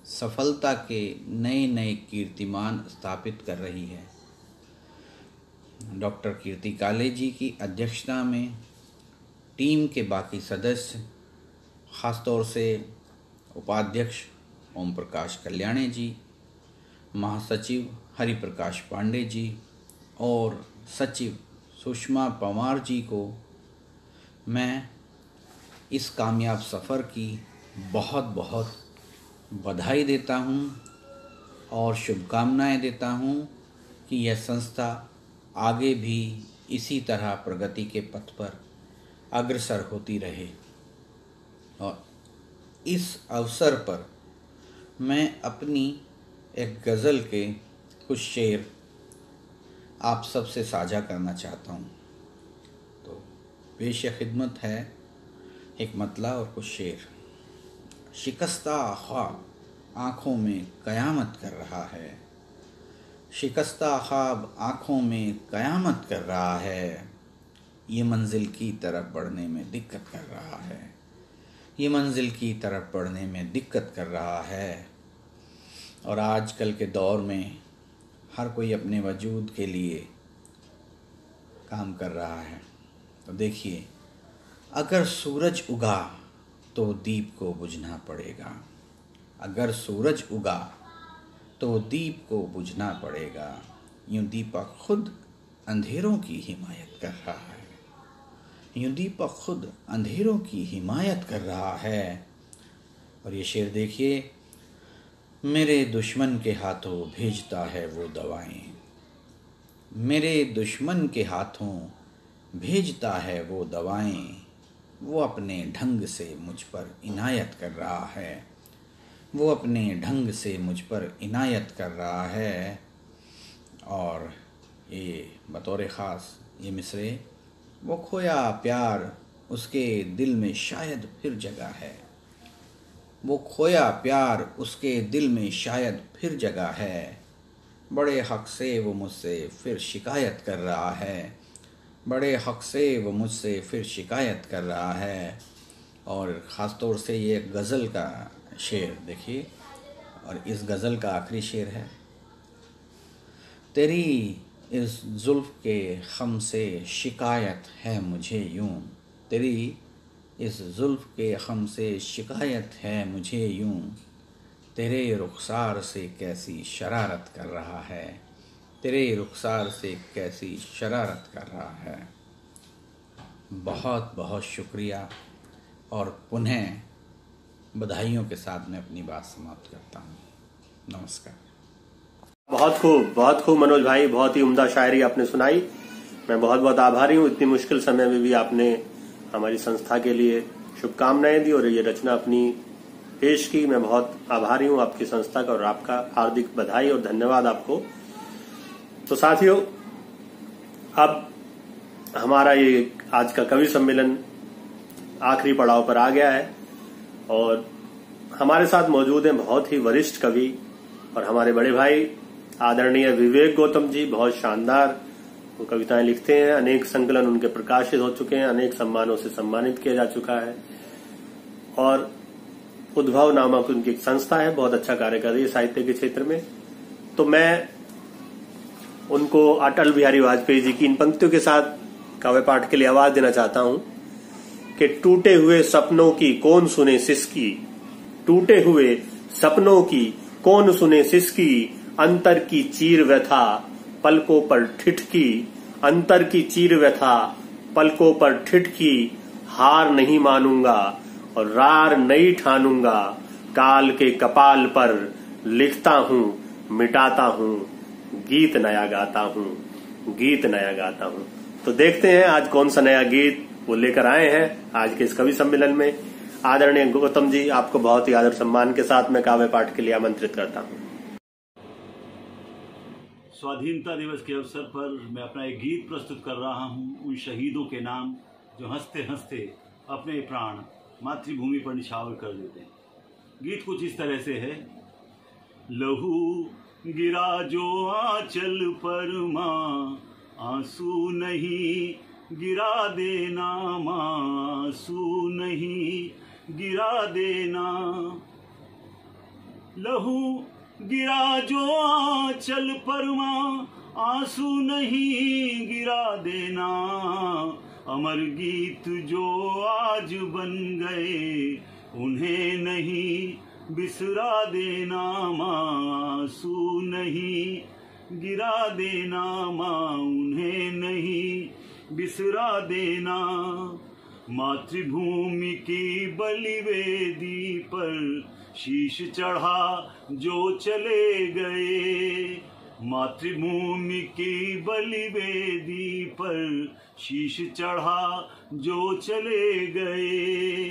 K: सफलता के नए नए कीर्तिमान स्थापित कर रही है। डॉक्टर कीर्ति काले जी की अध्यक्षता में टीम के बाकी सदस्य, खासतौर से उपाध्यक्ष ओम प्रकाश कल्याणे जी, महासचिव हरिप्रकाश पांडे जी और सचिव सुषमा पंवार जी को मैं इस कामयाब सफ़र की बहुत बहुत बधाई देता हूं और शुभकामनाएं देता हूं कि यह संस्था आगे भी इसी तरह प्रगति के पथ पर अग्रसर होती रहे। और इस अवसर पर मैं अपनी एक गज़ल के कुछ शेर आप सबसे साझा करना चाहता हूँ। तो पेश खिदमत है एक मतला और कुछ शेर। शिकस्ता ख्वाब आँखों में क़यामत कर रहा है, शिकस्ता ख्वाब आँखों में क़यामत कर रहा है, ये मंजिल की तरफ बढ़ने में दिक्कत कर रहा है, ये मंजिल की तरफ बढ़ने में दिक्कत कर रहा है। और आजकल के दौर में हर कोई अपने वजूद के लिए काम कर रहा है। तो देखिए, अगर सूरज उगा तो दीप को बुझना पड़ेगा, अगर सूरज उगा तो दीप को बुझना पड़ेगा, यूं दीपक खुद अंधेरों की हिमायत कर रहा है, यूं दीपक खुद अंधेरों की हिमायत कर रहा है। और ये शेर देखिए, मेरे दुश्मन के हाथों भेजता है वो दवाएं, मेरे दुश्मन के हाथों भेजता है वो दवाएं, वो अपने ढंग से मुझ पर इनायत कर रहा है, वो अपने ढंग से मुझ पर इनायत कर रहा है। और ये बतौर ख़ास ये मिसरे, वो खोया प्यार उसके दिल में शायद फिर जगह है, वो खोया प्यार उसके दिल में शायद फिर जगह है, बड़े हक से वो मुझसे फिर शिकायत कर रहा है, बड़े हक से वो मुझसे फिर शिकायत कर रहा है। और ख़ास तौर से ये गज़ल का शेर देखिए, और इस गज़ल का आखिरी शेर है। तेरी इस जुल्फ़ के ख़म से शिकायत है मुझे यूं, तेरी इस जुल्फ़ के ख़म से शिकायत है मुझे यूं, तेरे रुखसार से कैसी शरारत कर रहा है, तेरे रुखसार से कैसी शरारत कर रहा है। बहुत बहुत शुक्रिया और पुनः बधाइयों के साथ मैं अपनी बात समाप्त करता हूँ। नमस्कार।
A: बहुत खूब मनोज भाई, बहुत ही उम्दा शायरी आपने सुनाई। मैं बहुत बहुत आभारी हूँ, इतनी मुश्किल समय में भी आपने हमारी संस्था के लिए शुभकामनाएं दी और ये रचना अपनी पेश की। मैं बहुत आभारी हूँ आपकी संस्था का और आपका हार्दिक बधाई और धन्यवाद आपको। तो साथियों, अब हमारा ये आज का कवि सम्मेलन आखिरी पड़ाव पर आ गया है और हमारे साथ मौजूद हैं बहुत ही वरिष्ठ कवि और हमारे बड़े भाई आदरणीय विवेक गौतम जी। बहुत शानदार वो कविताएं लिखते हैं, अनेक संकलन उनके प्रकाशित हो चुके हैं, अनेक सम्मानों से सम्मानित किया जा चुका है और उद्भव नामक उनकी एक संस्था है, बहुत अच्छा कार्य कर रही है साहित्य के क्षेत्र में। तो मैं उनको अटल बिहारी वाजपेयी जी की इन पंक्तियों के साथ काव्य पाठ के लिए आवाज देना चाहता हूं कि टूटे हुए सपनों की कौन सुने सिसकी, टूटे हुए सपनों की कौन सुने सिसकी, अंतर की चीर व्यथा पलकों पर ठिठकी, अंतर की चीर व्यथा पलकों पर ठिठकी, हार नहीं मानूंगा और रार नहीं ठानूंगा, काल के कपाल पर लिखता हूँ मिटाता हूँ, गीत नया गाता हूँ, गीत नया गाता हूँ। तो देखते हैं आज कौन सा नया गीत वो लेकर आए हैं आज के इस कवि सम्मेलन में। आदरणीय गौतम जी, आपको बहुत ही आदर सम्मान के साथ मैं काव्य पाठ के लिए आमंत्रित करता हूँ।
L: स्वाधीनता दिवस के अवसर पर मैं अपना एक गीत प्रस्तुत कर रहा हूँ उन शहीदों के नाम जो हंसते हंसते अपने प्राण मातृभूमि पर निछावर कर देते हैं। गीत कुछ इस तरह से है। लहू गिरा जो आंचल पर माँ, आंसू नहीं गिरा देना, आंसू नहीं गिरा देना। लहू गिरा जो आंचल पर मां, आंसू नहीं गिरा देना। अमर गीत जो आज बन गए, उन्हें नहीं बिसरा देना, आंसू नहीं गिरा देना, उन्हें नहीं बिसरा देना। मातृभूमि की बलिवेदी पर शीश चढ़ा जो चले गए, मातृभूमि की बलिवेदी पर शीश चढ़ा जो चले गए।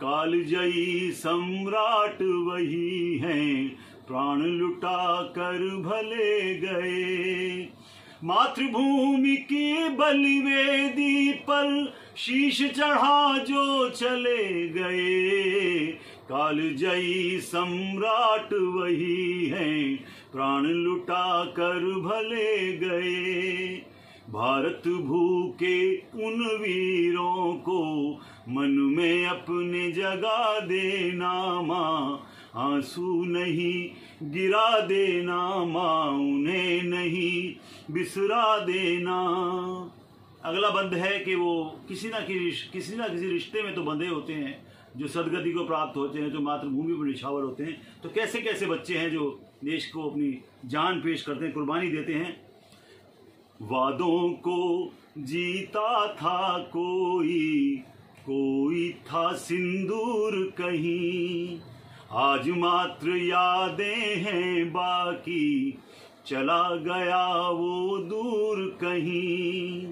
L: कालजयी सम्राट वही हैं, प्राण लुटा कर भले गए। मातृभूमि की बलिवेदी पर शीश चढ़ा जो चले गए। कालजयी सम्राट वही हैं, प्राण लुटा कर भले गए। भारत भूखे उन वीरों को मन में अपने जगा देना, मां आंसू नहीं गिरा देना, मां उन्हें नहीं बिसरा देना। अगला बंद है कि वो किसी ना किसी रिश्ते में तो बंधे होते हैं जो सदगति को प्राप्त होते हैं, जो मातृभूमि पर निछावर होते हैं। तो कैसे कैसे बच्चे हैं जो देश को अपनी जान पेश करते हैं, कुर्बानी देते हैं। वादों को जीता था कोई, कोई था सिंदूर कहीं, आज मात्र यादें हैं बाकी, चला गया वो दूर कहीं।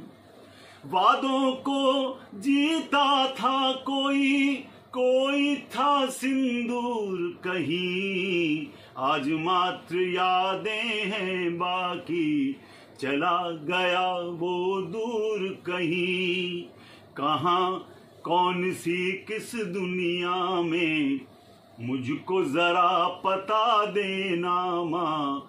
L: वादों को जीता था कोई, कोई था सिंदूर कहीं, आज मात्र यादें हैं बाकी, चला गया वो दूर कहीं। कहाँ कौन सी किस दुनिया में, मुझको जरा पता देना, मां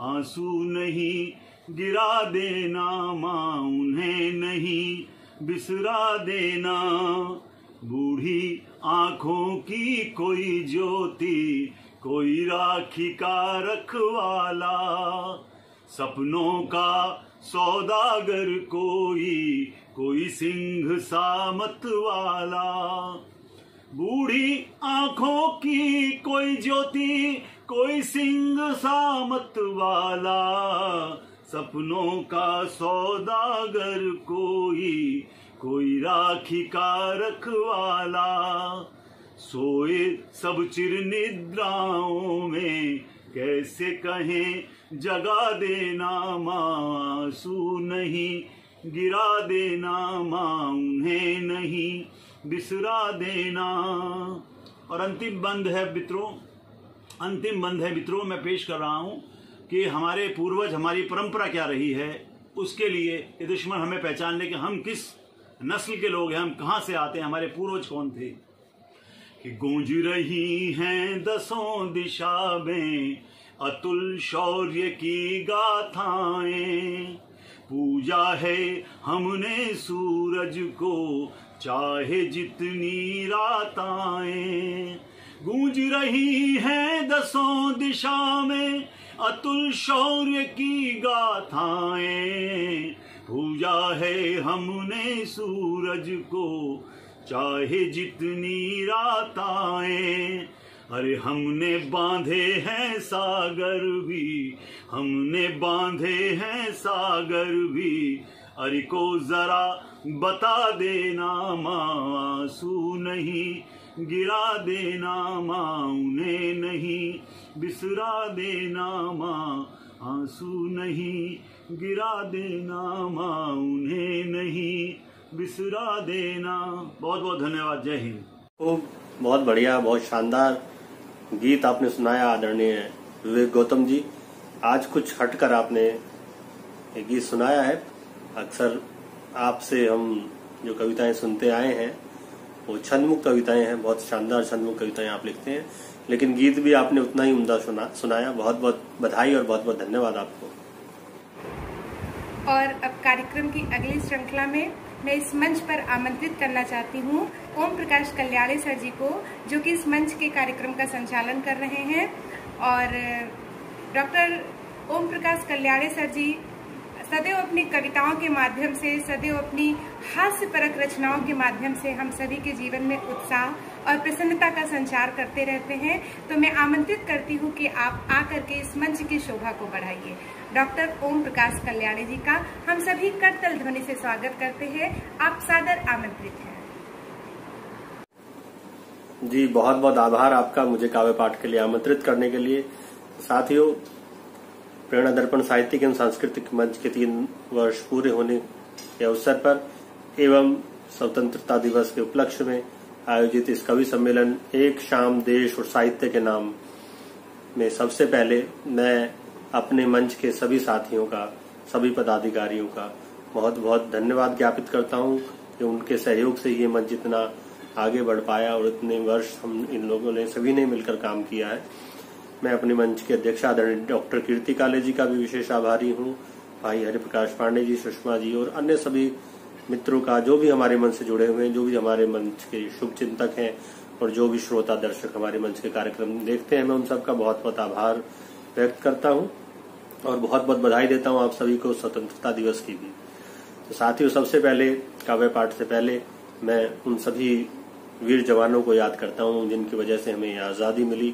L: आंसू नहीं गिरा देना, मां उन्हें नहीं बिसरा देना। बूढ़ी आंखों की कोई ज्योति, कोई राखी का रखवाला, सपनों का सौदागर कोई, कोई सिंह सामत वाला। बूढ़ी आंखों की कोई ज्योति, कोई सिंह सामत वाला, सपनों का सौदागर कोई, कोई राखी का रखवाला। सोए सब चिर निद्राओं में, कैसे कहें जगा देना, मां आंसू नहीं गिरा देना, मां उन्हें नहीं बिसरा देना। और अंतिम बंद है मित्रों, मैं पेश कर रहा हूं कि हमारे पूर्वज, हमारी परंपरा क्या रही है, उसके लिए ये दुश्मन हमें पहचान ले कि हम किस नस्ल के लोग हैं, हम कहां से आते हैं, हमारे पूर्वज कौन थे। कि गूंज रही हैं दसों दिशा में अतुल शौर्य की गाथाएं, पूजा है हमने सूरज को चाहे जितनी रात आए। गूंज रही हैं दसों दिशा में अतुल शौर्य की गाथाएं, पूजा है हमने सूरज को चाहे जितनी रात आए। अरे हमने बांधे हैं सागर भी, हमने बांधे हैं सागर भी, अरे को जरा बता देना, मां आंसू नहीं गिरा देना, मां उन्हें नहीं बिसरा देना, मां आंसू नहीं गिरा देना, मां उन्हें नहीं बिसरा देना। बहुत बहुत धन्यवाद। जय हिंद।
A: खूब, बहुत बढ़िया, बहुत शानदार गीत आपने सुनाया आदरणीय विवेक गौतम जी। आज कुछ हटकर आपने एक गीत सुनाया है। अक्सर आपसे हम जो कविताएं सुनते आए हैं वो छंदमुक्त कविताएं हैं, बहुत शानदार छंदमुक्त कविताएं आप लिखते हैं, लेकिन गीत भी आपने उतना ही उम्दा सुनाया। बहुत बहुत बधाई और बहुत बहुत धन्यवाद आपको।
M: और अब कार्यक्रम की अगली श्रृंखला में मैं इस मंच पर आमंत्रित करना चाहती हूँ ओम प्रकाश कल्याणी सर जी को, जो कि इस मंच के कार्यक्रम का संचालन कर रहे हैं। और डॉक्टर ओम प्रकाश कल्याणी सर जी सदैव अपनी कविताओं के माध्यम से, सदैव अपनी हास्यपरक रचनाओं के माध्यम से हम सभी के जीवन में उत्साह और प्रसन्नता का संचार करते रहते हैं। तो मैं आमंत्रित करती हूँ कि आप आकर के इस मंच की शोभा को बढ़ाइए। डॉक्टर ओम प्रकाश कल्याणी जी का हम सभी करतल ध्वनि से स्वागत करते हैं। आप सादर आमंत्रित हैं।
A: जी, बहुत बहुत आभार आपका मुझे काव्य पाठ के लिए आमंत्रित करने के लिए। साथियों, प्रेरणा दर्पण साहित्यिक एवं सांस्कृतिक मंच के 3 वर्ष पूरे होने के अवसर पर एवं स्वतंत्रता दिवस के उपलक्ष्य में आयोजित इस कवि सम्मेलन एक शाम देश और साहित्य के नाम में सबसे पहले मैं अपने मंच के सभी साथियों का, सभी पदाधिकारियों का बहुत बहुत धन्यवाद ज्ञापित करता हूं कि उनके सहयोग से ये मंच इतना आगे बढ़ पाया और इतने वर्ष हम इन लोगों ने सभी ने मिलकर काम किया है। मैं अपने मंच के अध्यक्ष आदरणीय डॉक्टर कीर्ति काले जी का भी विशेष आभारी हूं, भाई हरिप्रकाश पांडे जी, सुषमा जी और अन्य सभी मित्रों का, जो भी हमारे मंच से जुड़े हुए हैं, जो भी हमारे मंच के शुभ चिंतक हैं और जो भी श्रोता दर्शक हमारे मंच के कार्यक्रम देखते हैं, मैं उन सबका बहुत बहुत आभार व्यक्त करता हूं और बहुत बहुत बधाई देता हूं आप सभी को स्वतंत्रता दिवस की भी। तो साथियों, सबसे पहले काव्य पाठ से पहले मैं उन सभी वीर जवानों को याद करता हूं जिनकी वजह से हमें आजादी मिली,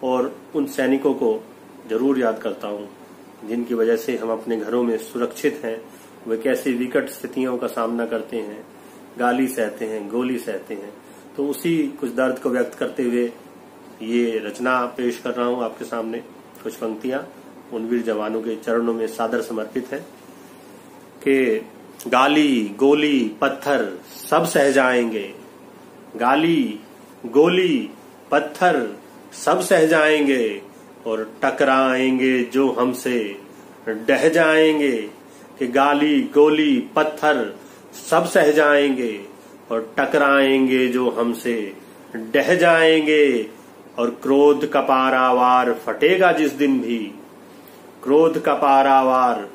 A: और उन सैनिकों को जरूर याद करता हूं जिनकी वजह से हम अपने घरों में सुरक्षित हैं। वे कैसी विकट स्थितियों का सामना करते हैं, गाली सहते हैं, गोली सहते हैं। तो उसी कुछ दर्द को व्यक्त करते हुए ये रचना पेश कर रहा हूं आपके सामने। कुछ पंक्तियां उन वीर जवानों के चरणों में सादर समर्पित है कि गाली, गोली, पत्थर सब सह जाएंगे, गाली, गोली, पत्थर सब सह जाएंगे और टकराएंगे जो हमसे डह जाएंगे। कि गाली, गोली, पत्थर सब सह जाएंगे और टकराएंगे जो हमसे डह जाएंगे। और क्रोध का पारावार फटेगा जिस दिन भी, क्रोध का पारावार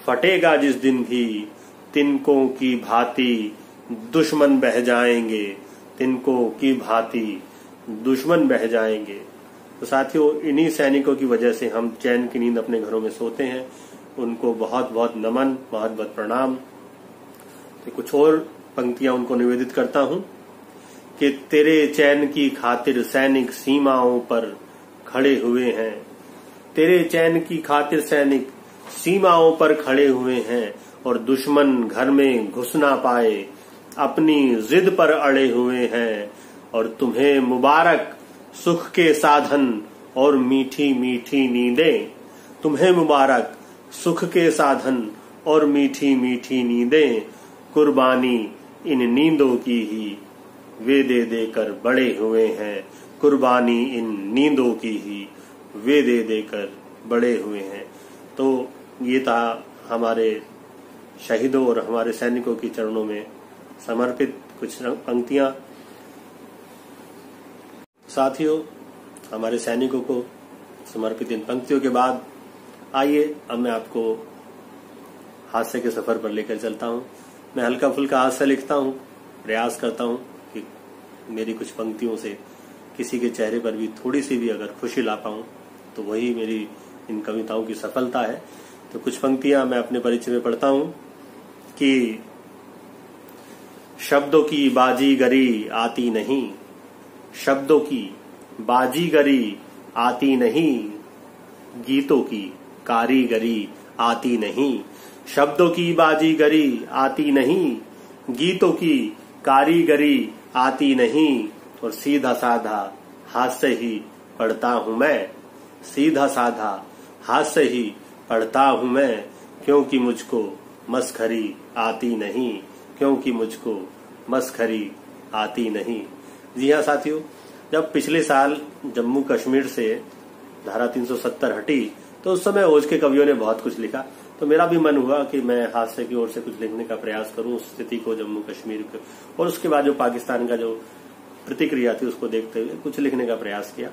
A: फटेगा जिस दिन भी, तिनकों की भांति दुश्मन बह जाएंगे, तिनकों की भांति दुश्मन बह जाएंगे। तो साथियों, इन्हीं सैनिकों की वजह से हम चैन की नींद अपने घरों में सोते हैं। उनको बहुत बहुत नमन, बहुत बहुत प्रणाम। तो कुछ और पंक्तियां उनको निवेदित करता हूं कि तेरे चैन की खातिर सैनिक सीमाओं पर खड़े हुए हैं, तेरे चैन की खातिर सैनिक सीमाओं पर खड़े हुए हैं और दुश्मन घर में घुस ना पाए अपनी जिद पर अड़े हुए हैं। और तुम्हें मुबारक सुख के साधन और मीठी मीठी नींदें, तुम्हें मुबारक सुख के साधन और मीठी मीठी नींदें, कुर्बानी इन नींदों की ही वे दे देकर बड़े हुए हैं, कुर्बानी इन नींदों की ही वे दे देकर बड़े हुए हैं। तो ये था हमारे शहीदों और हमारे सैनिकों की चरणों में समर्पित कुछ पंक्तियां। साथियों, हमारे सैनिकों को समर्पित इन पंक्तियों के बाद आइए अब मैं आपको हास्य के सफर पर लेकर चलता हूं। मैं हल्का फुल्का हास्य लिखता हूं, प्रयास करता हूं कि मेरी कुछ पंक्तियों से किसी के चेहरे पर भी थोड़ी सी भी अगर खुशी ला पाऊं तो वही मेरी इन कविताओं की सफलता है। तो कुछ पंक्तियां मैं अपने परिचय में पढ़ता हूं कि शब्दों की बाजीगरी आती नहीं, शब्दों की बाजीगरी आती नहीं, गीतों की कारीगरी आती नहीं, शब्दों की बाजीगरी आती नहीं, गीतों की कारीगरी आती नहीं। और सीधा साधा हास्य ही पढ़ता हूं मैं, सीधा साधा हास्य ही पढ़ता हूं मैं, क्योंकि मुझको मस्खरी आती नहीं, क्योंकि मुझको मस्खरी आती नहीं। जी हाँ साथियों, जब पिछले साल जम्मू कश्मीर से धारा 370 हटी तो उस समय ओज के कवियों ने बहुत कुछ लिखा। तो मेरा भी मन हुआ कि मैं हास्य की ओर से कुछ लिखने का प्रयास करूं उस स्थिति को, जम्मू कश्मीर को, और उसके बाद जो पाकिस्तान का जो प्रतिक्रिया थी उसको देखते हुए कुछ लिखने का प्रयास किया।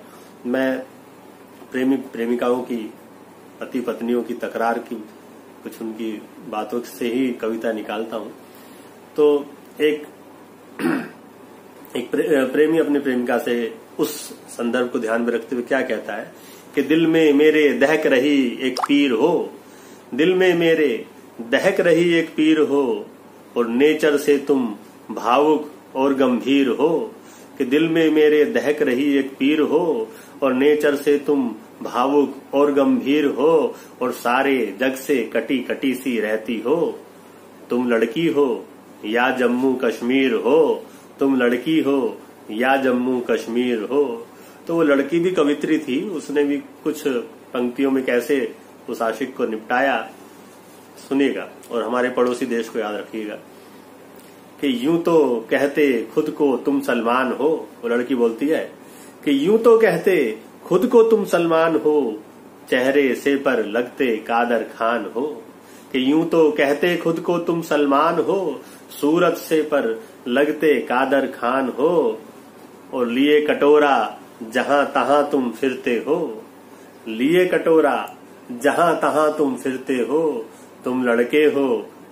A: मैं प्रेमी प्रेमिकाओं की, पति पत्नियों की तकरार की कुछ उनकी बातों से ही कविता निकालता हूं। तो एक प्रेमी अपनी प्रेमिका से उस संदर्भ को ध्यान में रखते हुए क्या कहता है कि दिल में मेरे दहक रही एक पीर हो, दिल में मेरे दहक रही एक पीर हो, और नेचर से तुम भावुक और गंभीर हो। कि दिल में मेरे दहक रही एक पीर हो, और नेचर से तुम भावुक और गंभीर हो, और सारे जग से कटी कटी सी रहती हो। तुम लड़की हो या जम्मू कश्मीर हो, तुम लड़की हो या जम्मू कश्मीर हो। तो वो लड़की भी कवित्री थी, उसने भी कुछ पंक्तियों में कैसे उस आशिक को निपटाया सुनिएगा, और हमारे पड़ोसी देश को याद रखिएगा कि यूं तो कहते खुद को तुम सलमान हो। वो लड़की बोलती है कि यूं तो कहते खुद को तुम सलमान हो, चेहरे से पर लगते कादर खान हो। कि यूं तो कहते खुद को तुम सलमान हो, सूरत से पर लगते कादर खान हो, और लिए कटोरा जहां तहां तुम फिरते हो, लिए कटोरा जहां तहां तुम फिरते हो। तुम लड़के हो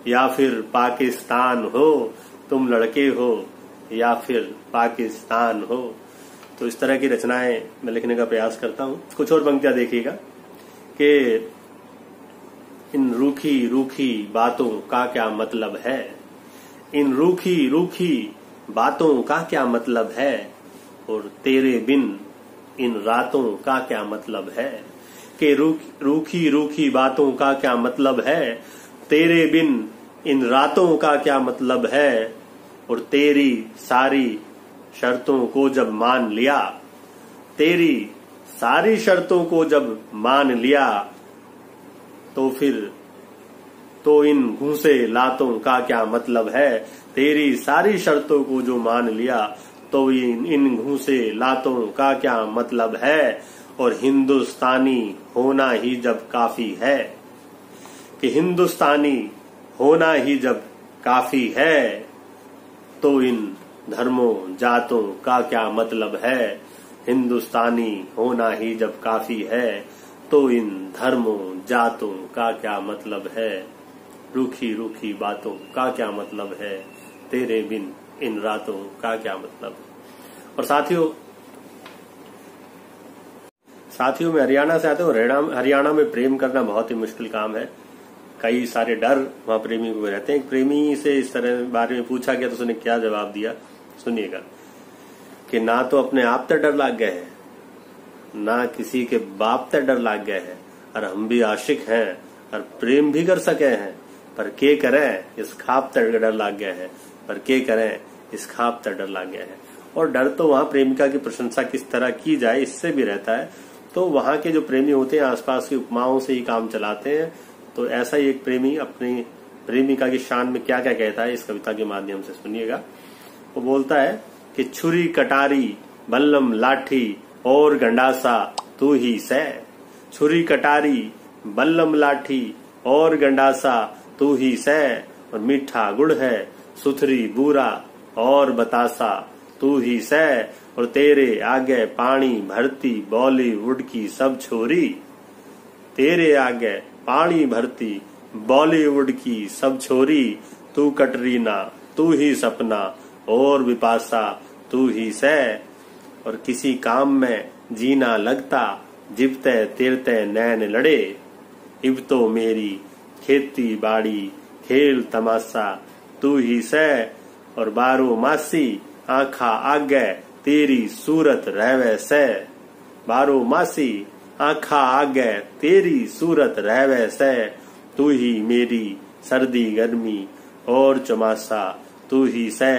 A: या फिर पाकिस्तान हो, तुम लड़के हो या फिर पाकिस्तान हो। तो इस तरह की रचनाएं मैं लिखने का प्रयास करता हूं। कुछ और पंक्तियां देखिएगा कि इन रूखी रूखी बातों का क्या मतलब है, इन रूखी रूखी बातों का क्या मतलब है, और तेरे बिन इन रातों का क्या मतलब है। कि रूखी रूखी बातों का क्या मतलब है, तेरे बिन इन रातों का क्या मतलब है, और तेरी सारी शर्तों को जब मान लिया, तेरी सारी शर्तों को जब मान लिया, तो फिर तो इन घूसे लातों का क्या मतलब है। तेरी सारी शर्तों को जो मान लिया, तो इन घूसे लातों का क्या मतलब है। और हिंदुस्तानी होना ही जब काफी है, कि हिंदुस्तानी होना ही जब काफी है, तो इन धर्मों जातों का क्या मतलब है। हिंदुस्तानी होना ही जब काफी है, तो इन धर्मों जातों का क्या मतलब है। रूखी रूखी बातों का क्या मतलब है, तेरे बिन इन रातों का क्या मतलब। और साथियों में हरियाणा से आते हो। हरियाणा में प्रेम करना बहुत ही मुश्किल काम है। कई सारे डर वहां प्रेमी को रहते हैं। एक प्रेमी से इस तरह बारे में पूछा गया तो उसने क्या जवाब दिया सुनिएगा कि ना तो अपने आप तक डर लग गए है, ना किसी के बाप तक डर लग गए है, और हम भी आशिक हैं और प्रेम भी कर सके हैं, पर के करें इस खाप तक डर लग गया है, पर के करें इस खाप तक डर लग गया है। और डर तो वहां प्रेमिका की प्रशंसा किस तरह की जाए इससे भी रहता है। तो वहां के जो प्रेमी होते हैं आसपास की उपमाओं से ही काम चलाते हैं। तो ऐसा ही एक प्रेमी अपनी प्रेमिका की शान में क्या क्या कहता है इस कविता के माध्यम से सुनिएगा। वो बोलता है कि छुरी कटारी बल्लम लाठी और गंडासा तू ही सै, छुरी कटारी बल्लम लाठी और गंडासा तू ही सै, और मीठा गुड़ है सुथरी बूरा और बतासा तू ही सै, और तेरे आगे पानी भरती बॉलीवुड की सब छोरी, तेरे आगे पानी भरती बॉलीवुड की सब छोरी, तू कटरीना तू ही सपना और विपासा तू ही सै, और किसी काम में जीना लगता जिबते तेरते नैन लड़े, इब तो मेरी खेती बाड़ी खेल तमाशा तू ही सै, और बारो मासी आंखा आगे तेरी सूरत रहवे सै, बारो मासी आंखा आगे तेरी सूरत रहवे सै, तू ही मेरी सर्दी गर्मी और चुमासा तू ही सै,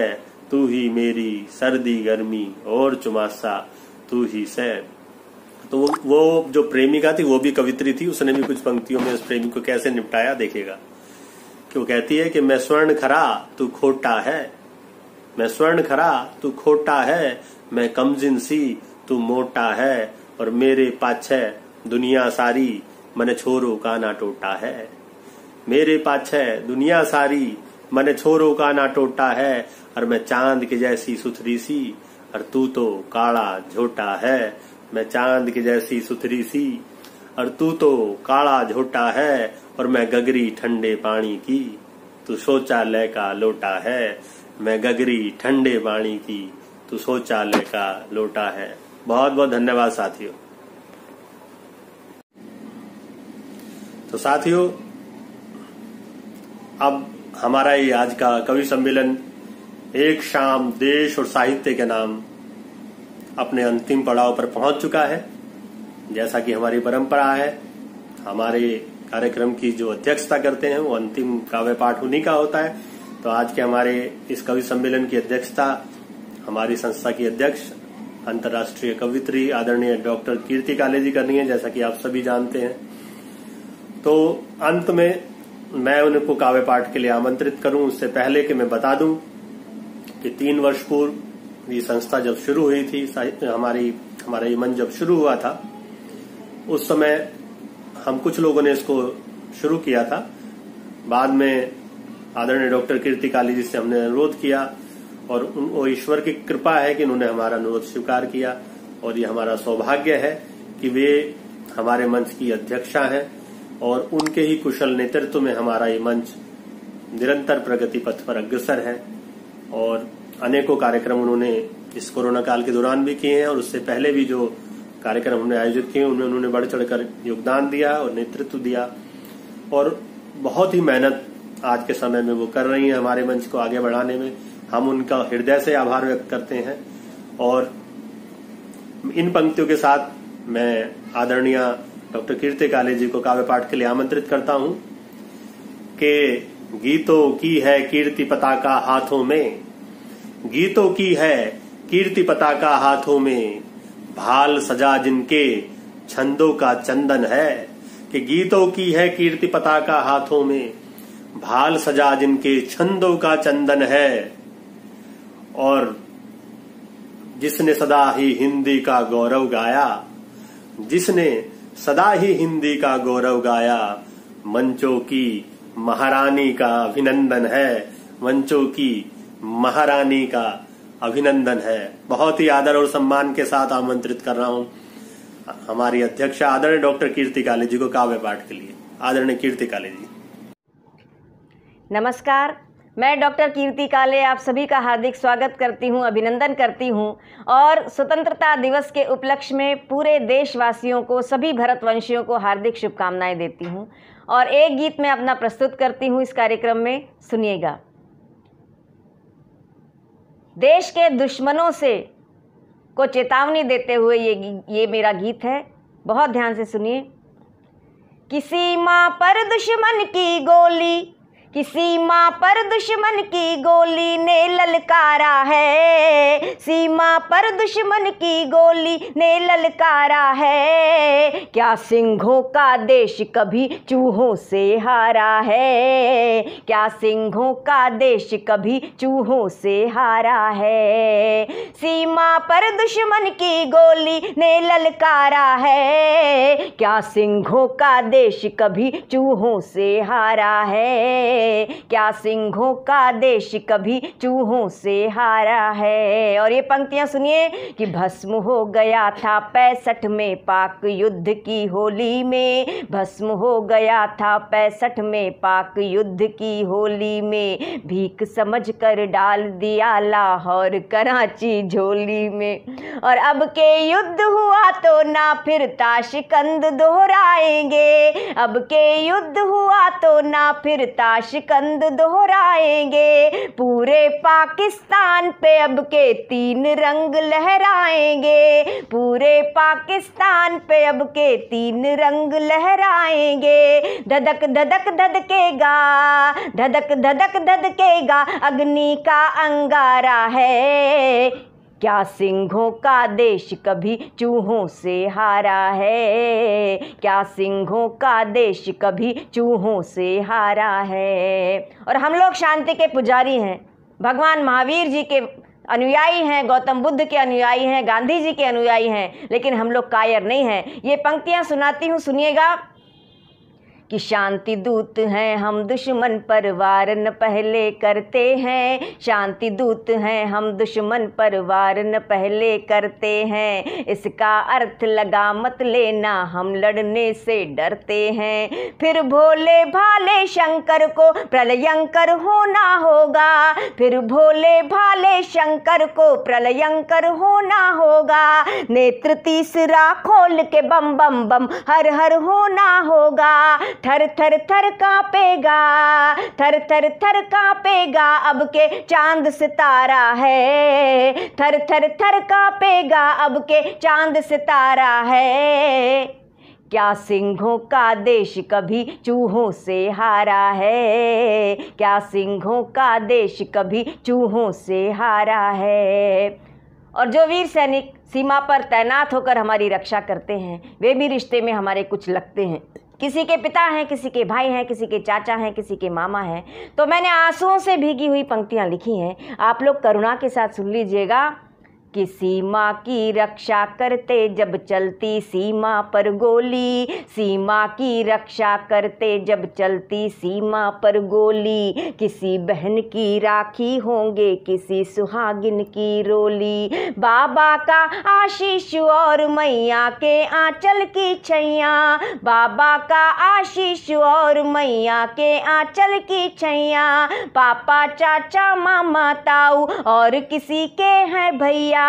A: तू ही मेरी सर्दी गर्मी और चुमासा तू ही सै। तो वो जो प्रेमिका थी वो भी कवित्री थी। उसने भी कुछ पंक्तियों में उस प्रेमी को कैसे निपटाया देखिएगा कि वो कहती है कि मैं स्वर्ण खरा तू खोटा है, मैं स्वर्ण खरा तू खोटा है, मैं कमजिन सी तू मोटा है, और मेरे पाछे दुनिया सारी मन छोरो का ना टोटा है, मेरे पाछे दुनिया सारी मन छोरो का ना टोटा है, और मैं चांद की जैसी सुथरी सी और तू तो काला झोटा है, मैं चांद की जैसी सुथरी सी और तू तो काला झोटा है, और मैं गगरी ठंडे पानी की, तू शौचालय का लोटा है, मैं गगरी ठंडे पानी की, तू शौचालय का लोटा है। बहुत बहुत धन्यवाद साथियों। तो साथियों, अब हमारा ये आज का कवि सम्मेलन एक शाम देश और साहित्य के नाम अपने अंतिम पड़ाव पर पहुंच चुका है। जैसा कि हमारी परंपरा है, हमारे कार्यक्रम की जो अध्यक्षता करते हैं वो अंतिम काव्य पाठ उन्हीं का होता है। तो आज के हमारे इस कवि सम्मेलन की अध्यक्षता हमारी संस्था की अध्यक्ष अंतर्राष्ट्रीय कवियत्री आदरणीय डॉक्टर कीर्ति काले जी करनी है, जैसा कि आप सभी जानते हैं। तो अंत में मैं उनको काव्य पाठ के लिए आमंत्रित करूं, उससे पहले कि मैं बता दूं कि 3 वर्ष पूर्व ये संस्था जब शुरू हुई थी, हमारा ये मंच जब शुरू हुआ था, उस समय हम कुछ लोगों ने इसको शुरू किया था। बाद में आदरणीय डॉक्टर कीर्ति काली जी से हमने अनुरोध किया और वो ईश्वर की कृपा है कि उन्होंने हमारा अनुरोध स्वीकार किया और ये हमारा सौभाग्य है कि वे हमारे मंच की अध्यक्षा हैं और उनके ही कुशल नेतृत्व में हमारा ये मंच निरंतर प्रगति पथ पर अग्रसर है। और अनेकों कार्यक्रम उन्होंने इस कोरोना काल के दौरान भी किए हैं और उससे पहले भी जो कार्यक्रम हमने आयोजित किए उनमें उन्होंने बढ़ चढ़कर योगदान दिया और नेतृत्व दिया और बहुत ही मेहनत आज के समय में वो कर रही हैं हमारे मंच को आगे बढ़ाने में। हम उनका हृदय से आभार व्यक्त करते हैं। और इन पंक्तियों के साथ मैं आदरणीय डॉक्टर कीर्ति काले जी को काव्य पाठ के लिए आमंत्रित करता हूं कि गीतों की है कीर्ति पताका हाथों में, गीतों की है कीर्ति पताका हाथों में, भाल सजा जिनके छंदों का चंदन है। कि गीतों की है कीर्ति पताका हाथों में, भाल सजा जिनके छंदों का चंदन है। और जिसने सदा ही हिंदी का गौरव गाया, जिसने सदा ही हिंदी का गौरव गाया, मंचों की महारानी का अभिनंदन है, मंचों की महारानी का अभिनंदन है। बहुत ही आदर और सम्मान के साथ आमंत्रित कर रहा हूं हमारी अध्यक्षा आदरणीय डॉक्टर कीर्ति काले जी को काव्य पाठ के लिए। आदरणीय कीर्ति काले जी।
N: नमस्कार, मैं डॉक्टर कीर्ति काले आप सभी का हार्दिक स्वागत करती हूं, अभिनंदन करती हूं और स्वतंत्रता दिवस के उपलक्ष्य में पूरे देशवासियों को, सभी भारतवंशियों को हार्दिक शुभकामनाएं देती हूं। और एक गीत मैं अपना प्रस्तुत करती हूं इस कार्यक्रम में, सुनिएगा। देश के दुश्मनों से को चेतावनी देते हुए ये मेरा गीत है, बहुत ध्यान से सुनिए। कि सीमा पर दुश्मन की गोली, कि सीमा पर दुश्मन की गोली ने ललकारा है, सीमा पर दुश्मन की गोली ने ललकारा है। क्या सिंहों का देश कभी चूहों से हारा है, क्या सिंहों का देश कभी चूहों से हारा है। सीमा पर दुश्मन की गोली ने ललकारा है, क्या सिंहों का देश कभी चूहों से हारा है, क्या सिंहों का देश कभी चूहों से हारा है। और ये पंक्तियां सुनिए। कि भस्म हो गया था 65 में पाक युद्ध की होली में, भस्म हो गया था 65 में पाक युद्ध की होली में, भीख समझकर डाल दिया लाहौर कराची झोली में। और अब के युद्ध हुआ तो ना फिर ताशकंद दोहराएंगे, अब के युद्ध हुआ तो ना फिर ताशकंद दोहराएंगे। पूरे पाकिस्तान पे अब के 3 रंग लहराएंगे, पूरे पाकिस्तान पे अब के 3 रंग लहराएंगे। धधक धधक धधकेगा, धधक धधक धधकेगा अग्नि का अंगारा है। क्या सिंहों का देश कभी चूहों से हारा है, क्या सिंहों का देश कभी चूहों से हारा है। और हम लोग शांति के पुजारी हैं, भगवान महावीर जी के अनुयायी हैं, गौतम बुद्ध के अनुयायी हैं, गांधी जी के अनुयायी हैं, लेकिन हम लोग कायर नहीं हैं। ये पंक्तियां सुनाती हूँ, सुनिएगा। कि शांति दूत हैं हम, दुश्मन पर वार न पहले करते हैं। शांति दूत हैं हम, दुश्मन पर वार न पहले करते हैं। इसका अर्थ लगा मत लेना, हम लड़ने से डरते हैं। फिर भोले भाले शंकर को प्रलयंकर होना होगा। फिर भोले भाले शंकर को प्रलयंकर होना होगा। नेत्र तीसरा खोल के बम बम बम हर हर होना होगा। थर थर थर कांपेगा, थर थर थर कांपेगा अब के चांद सितारा है। थर थर थर कांपेगा अब के चांद सितारा है। क्या सिंहों का देश कभी चूहों से हारा है? क्या सिंहों का देश कभी चूहों से हारा है? और जो वीर सैनिक सीमा पर तैनात होकर हमारी रक्षा करते हैं, वे भी रिश्ते में हमारे कुछ लगते हैं। किसी के पिता हैं, किसी के भाई हैं, किसी के चाचा हैं, किसी के मामा हैं। तो मैंने आंसुओं से भीगी हुई पंक्तियां लिखी हैं, आप लोग करुणा के साथ सुन लीजिएगा। कि सीमा की रक्षा करते जब चलती सीमा पर गोली, सीमा की रक्षा करते जब चलती सीमा पर गोली। किसी बहन की राखी होंगे, किसी सुहागिन की रोली। बाबा का आशीष और मैया के आंचल की छैया, बाबा का आशीष और मैया के आंचल की छैया। पापा चाचा मामा ताऊ और किसी के हैं भैया,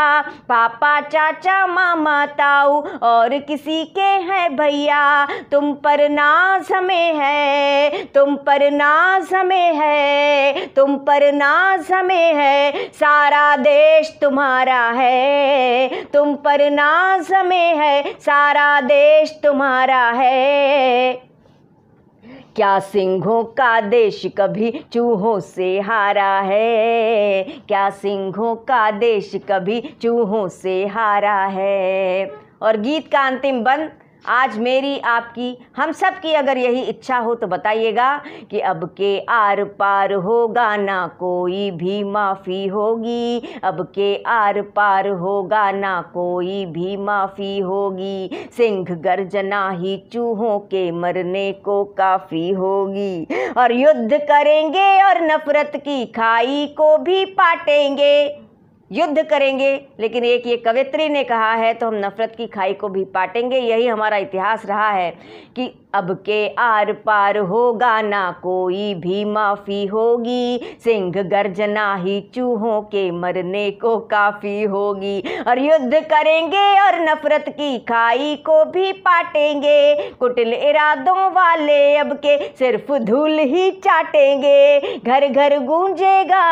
N: पापा चाचा मामा ताऊ और किसी के हैं भैया। तुम पर नाज हमें है, तुम पर नाज हमें है, तुम पर नाज हमें है, सारा देश तुम्हारा है। तुम पर नाज हमें है, सारा देश तुम्हारा है। क्या सिंहों का देश कभी चूहों से हारा है? क्या सिंहों का देश कभी चूहों से हारा है? और गीत का अंतिम बंद आज मेरी आपकी हम सब की अगर यही इच्छा हो तो बताइएगा कि अब के आर पार होगा ना कोई भी माफ़ी होगी। अब के आर पार होगा ना कोई भी माफ़ी होगी। सिंह गर्जना ही चूहों के मरने को काफ़ी होगी। और युद्ध करेंगे और नफरत की खाई को भी पाटेंगे। युद्ध करेंगे, लेकिन एक ये कवित्री ने कहा है तो हम नफरत की खाई को भी पाटेंगे। यही हमारा इतिहास रहा है कि अब के आर पार होगा ना कोई भी माफ़ी होगी। सिंह गर्जना ही चूहों के मरने को काफ़ी होगी। और युद्ध करेंगे और नफरत की खाई को भी पाटेंगे। कुटिल इरादों वाले अब के सिर्फ धूल ही चाटेंगे। घर घर गूंजेगा,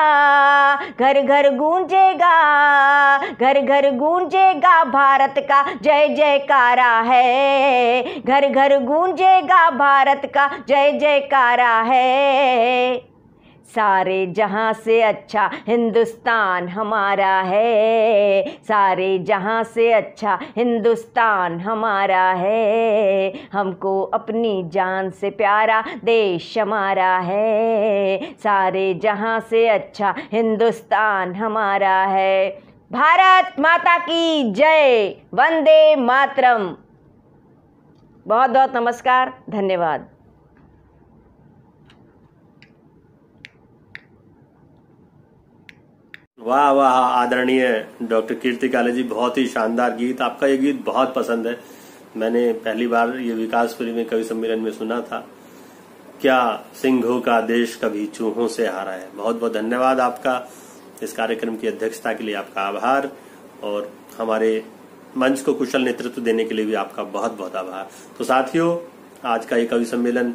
N: घर घर गूंजेगा, घर घर गूंजेगा भारत का जय जयकारा है। घर घर गूंजेगा भारत का जय जयकारा है। सारे जहां से अच्छा हिंदुस्तान हमारा है। सारे जहां से अच्छा हिंदुस्तान हमारा है। हमको अपनी जान से प्यारा देश हमारा है। सारे जहां से अच्छा हिंदुस्तान हमारा है। भारत माता की जय। वंदे मातरम। बहुत बहुत नमस्कार, धन्यवाद।
A: वाह वाह, आदरणीय डॉक्टर कीर्ति काले जी, बहुत ही शानदार गीत। आपका ये गीत बहुत पसंद है। मैंने पहली बार ये विकासपुरी में कवि सम्मेलन में सुना था। क्या सिंहों का देश कभी चूहों से हारा है। बहुत बहुत धन्यवाद आपका। इस कार्यक्रम की अध्यक्षता के लिए आपका आभार और हमारे मंच को कुशल नेतृत्व देने के लिए भी आपका बहुत बहुत आभार। तो साथियों, आज का ये कवि सम्मेलन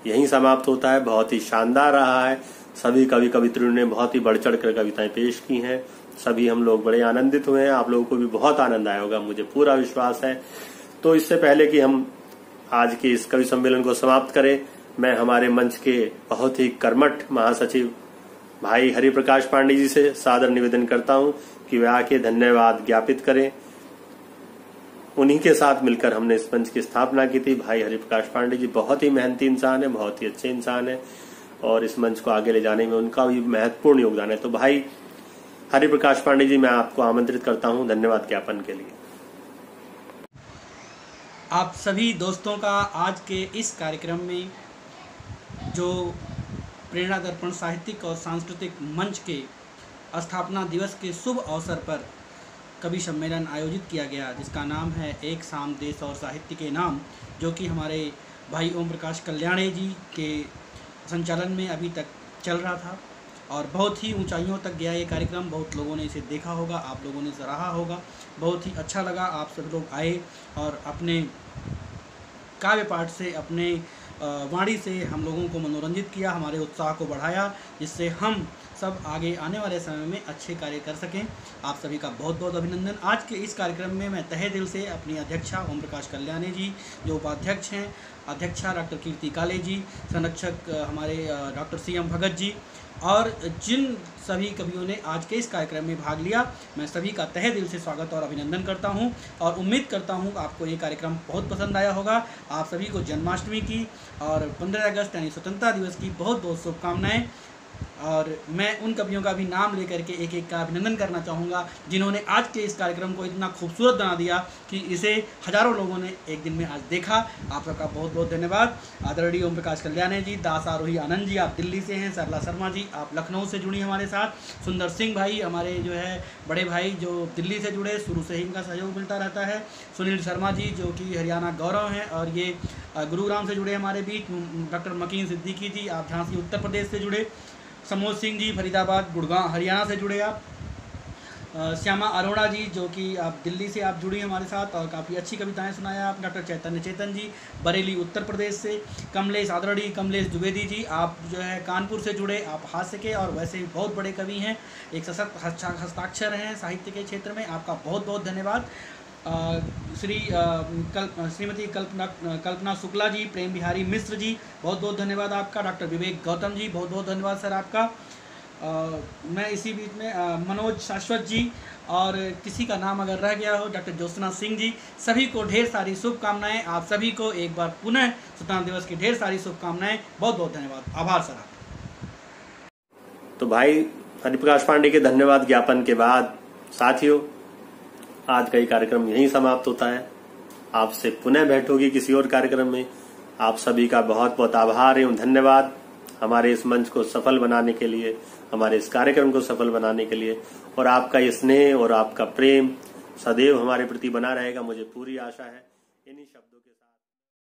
A: यहीं समाप्त होता है। बहुत ही शानदार रहा है। सभी कवि कवित्रियों ने बहुत ही बढ़ चढ़ कर कविताएं पेश की हैं। सभी हम लोग बड़े आनंदित हुए हैं। आप लोगों को भी बहुत आनंद आया होगा, मुझे पूरा विश्वास है। तो इससे पहले कि हम आज के इस कवि सम्मेलन को समाप्त करें, मैं हमारे मंच के बहुत ही कर्मठ महासचिव भाई हरिप्रकाश पांडे जी से सादर निवेदन करता हूं कि वे आके धन्यवाद ज्ञापित करें। उन्हीं के साथ मिलकर हमने इस मंच की स्थापना की थी। भाई हरिप्रकाश पांडे जी बहुत ही मेहनती इंसान है, बहुत ही अच्छे इंसान है और इस मंच को आगे ले जाने में उनका भी महत्वपूर्ण योगदान है। तो भाई हरिप्रकाश पांडे जी, मैं आपको आमंत्रित करता हूं धन्यवाद ज्ञापन के लिए।
O: आप सभी दोस्तों का आज के इस कार्यक्रम में जो प्रेरणा दर्पण साहित्यिक और सांस्कृतिक मंच के स्थापना दिवस के शुभ अवसर पर कवि सम्मेलन आयोजित किया गया, जिसका नाम है एक शाम देश और साहित्य के नाम, जो कि हमारे भाई ओम प्रकाश कल्याणे जी के संचालन में अभी तक चल रहा था और बहुत ही ऊंचाइयों तक गया ये कार्यक्रम। बहुत लोगों ने इसे देखा होगा, आप लोगों ने सराहा होगा, बहुत ही अच्छा लगा। आप सब लोग आए और अपने काव्य पाठ से, अपने वाणी से हम लोगों को मनोरंजित किया, हमारे उत्साह को बढ़ाया, जिससे हम सब आगे आने वाले समय में अच्छे कार्य कर सकें। आप सभी का बहुत बहुत अभिनंदन। आज के इस कार्यक्रम में मैं तहे दिल से अपनी अध्यक्षा ओम प्रकाश कल्याणे जी, जो उपाध्यक्ष हैं, अध्यक्षा डॉक्टर कीर्ति काले जी, संरक्षक हमारे डॉक्टर CM भगत जी और जिन सभी कवियों ने आज के इस कार्यक्रम में भाग लिया, मैं सभी का तहे दिल से स्वागत और अभिनंदन करता हूं और उम्मीद करता हूं आपको ये कार्यक्रम बहुत पसंद आया होगा। आप सभी को जन्माष्टमी की और 15 अगस्त यानी स्वतंत्रता दिवस की बहुत बहुत शुभकामनाएं। और मैं उन कवियों का भी नाम लेकर के एक एक का अभिनंदन करना चाहूँगा, जिन्होंने आज के इस कार्यक्रम को इतना खूबसूरत बना दिया कि इसे हजारों लोगों ने एक दिन में आज देखा। आप सबका बहुत बहुत धन्यवाद। आदरणीय ओम प्रकाश कल्याणे जी, दास आरोही आनंद जी, आप दिल्ली से हैं, सरला शर्मा जी आप लखनऊ से जुड़ी हमारे साथ, सुंदर सिंह भाई हमारे जो है बड़े भाई जो दिल्ली से जुड़े, शुरू से ही इनका सहयोग मिलता रहता है, सुनील शर्मा जी जो कि हरियाणा गौरव हैं, और ये गुरुग्राम से जुड़े हमारे बीच डॉक्टर मकीन सिद्दीकी जी, आप झांसी उत्तर प्रदेश से जुड़े, समोद सिंह जी फरीदाबाद गुड़गांव हरियाणा से जुड़े, आप श्यामा अरोड़ा जी जो कि आप दिल्ली से आप जुड़ी हमारे साथ और काफ़ी अच्छी कविताएं सुनाया आप, डॉक्टर चैतन्य चेतन जी बरेली उत्तर प्रदेश से, कमलेश आदरणीय कमलेश द्विवेदी जी आप जो है कानपुर से जुड़े, आप हास्य के और वैसे भी बहुत बड़े कवि हैं, एक सशक्त हस्ताक्षर हैं साहित्य के क्षेत्र में, आपका बहुत बहुत धन्यवाद। श्रीमती कल्पना शुक्ला जी, प्रेम बिहारी मिश्र जी बहुत बहुत धन्यवाद आपका, डॉक्टर विवेक गौतम जी बहुत बहुत धन्यवाद सर आपका। मैं इसी बीच में मनोज शाश्वत जी और किसी का नाम अगर रह गया हो, डॉक्टर ज्योत्सना सिंह जी, सभी को ढेर सारी शुभकामनाएं। आप सभी को एक बार पुनः स्वतंत्रता दिवस की ढेर सारी शुभकामनाएं, बहुत बहुत धन्यवाद, आभार सर आप।
A: तो भाई हरिप्रकाश पांडे के धन्यवाद ज्ञापन के बाद साथियों, आज का ये कार्यक्रम यहीं समाप्त होता है। आपसे पुनः भेंट होगी किसी और कार्यक्रम में। आप सभी का बहुत बहुत आभार एवं धन्यवाद हमारे इस मंच को सफल बनाने के लिए, हमारे इस कार्यक्रम को सफल बनाने के लिए, और आपका ये स्नेह और आपका प्रेम सदैव हमारे प्रति बना रहेगा, मुझे पूरी आशा है। इन्हीं शब्दों के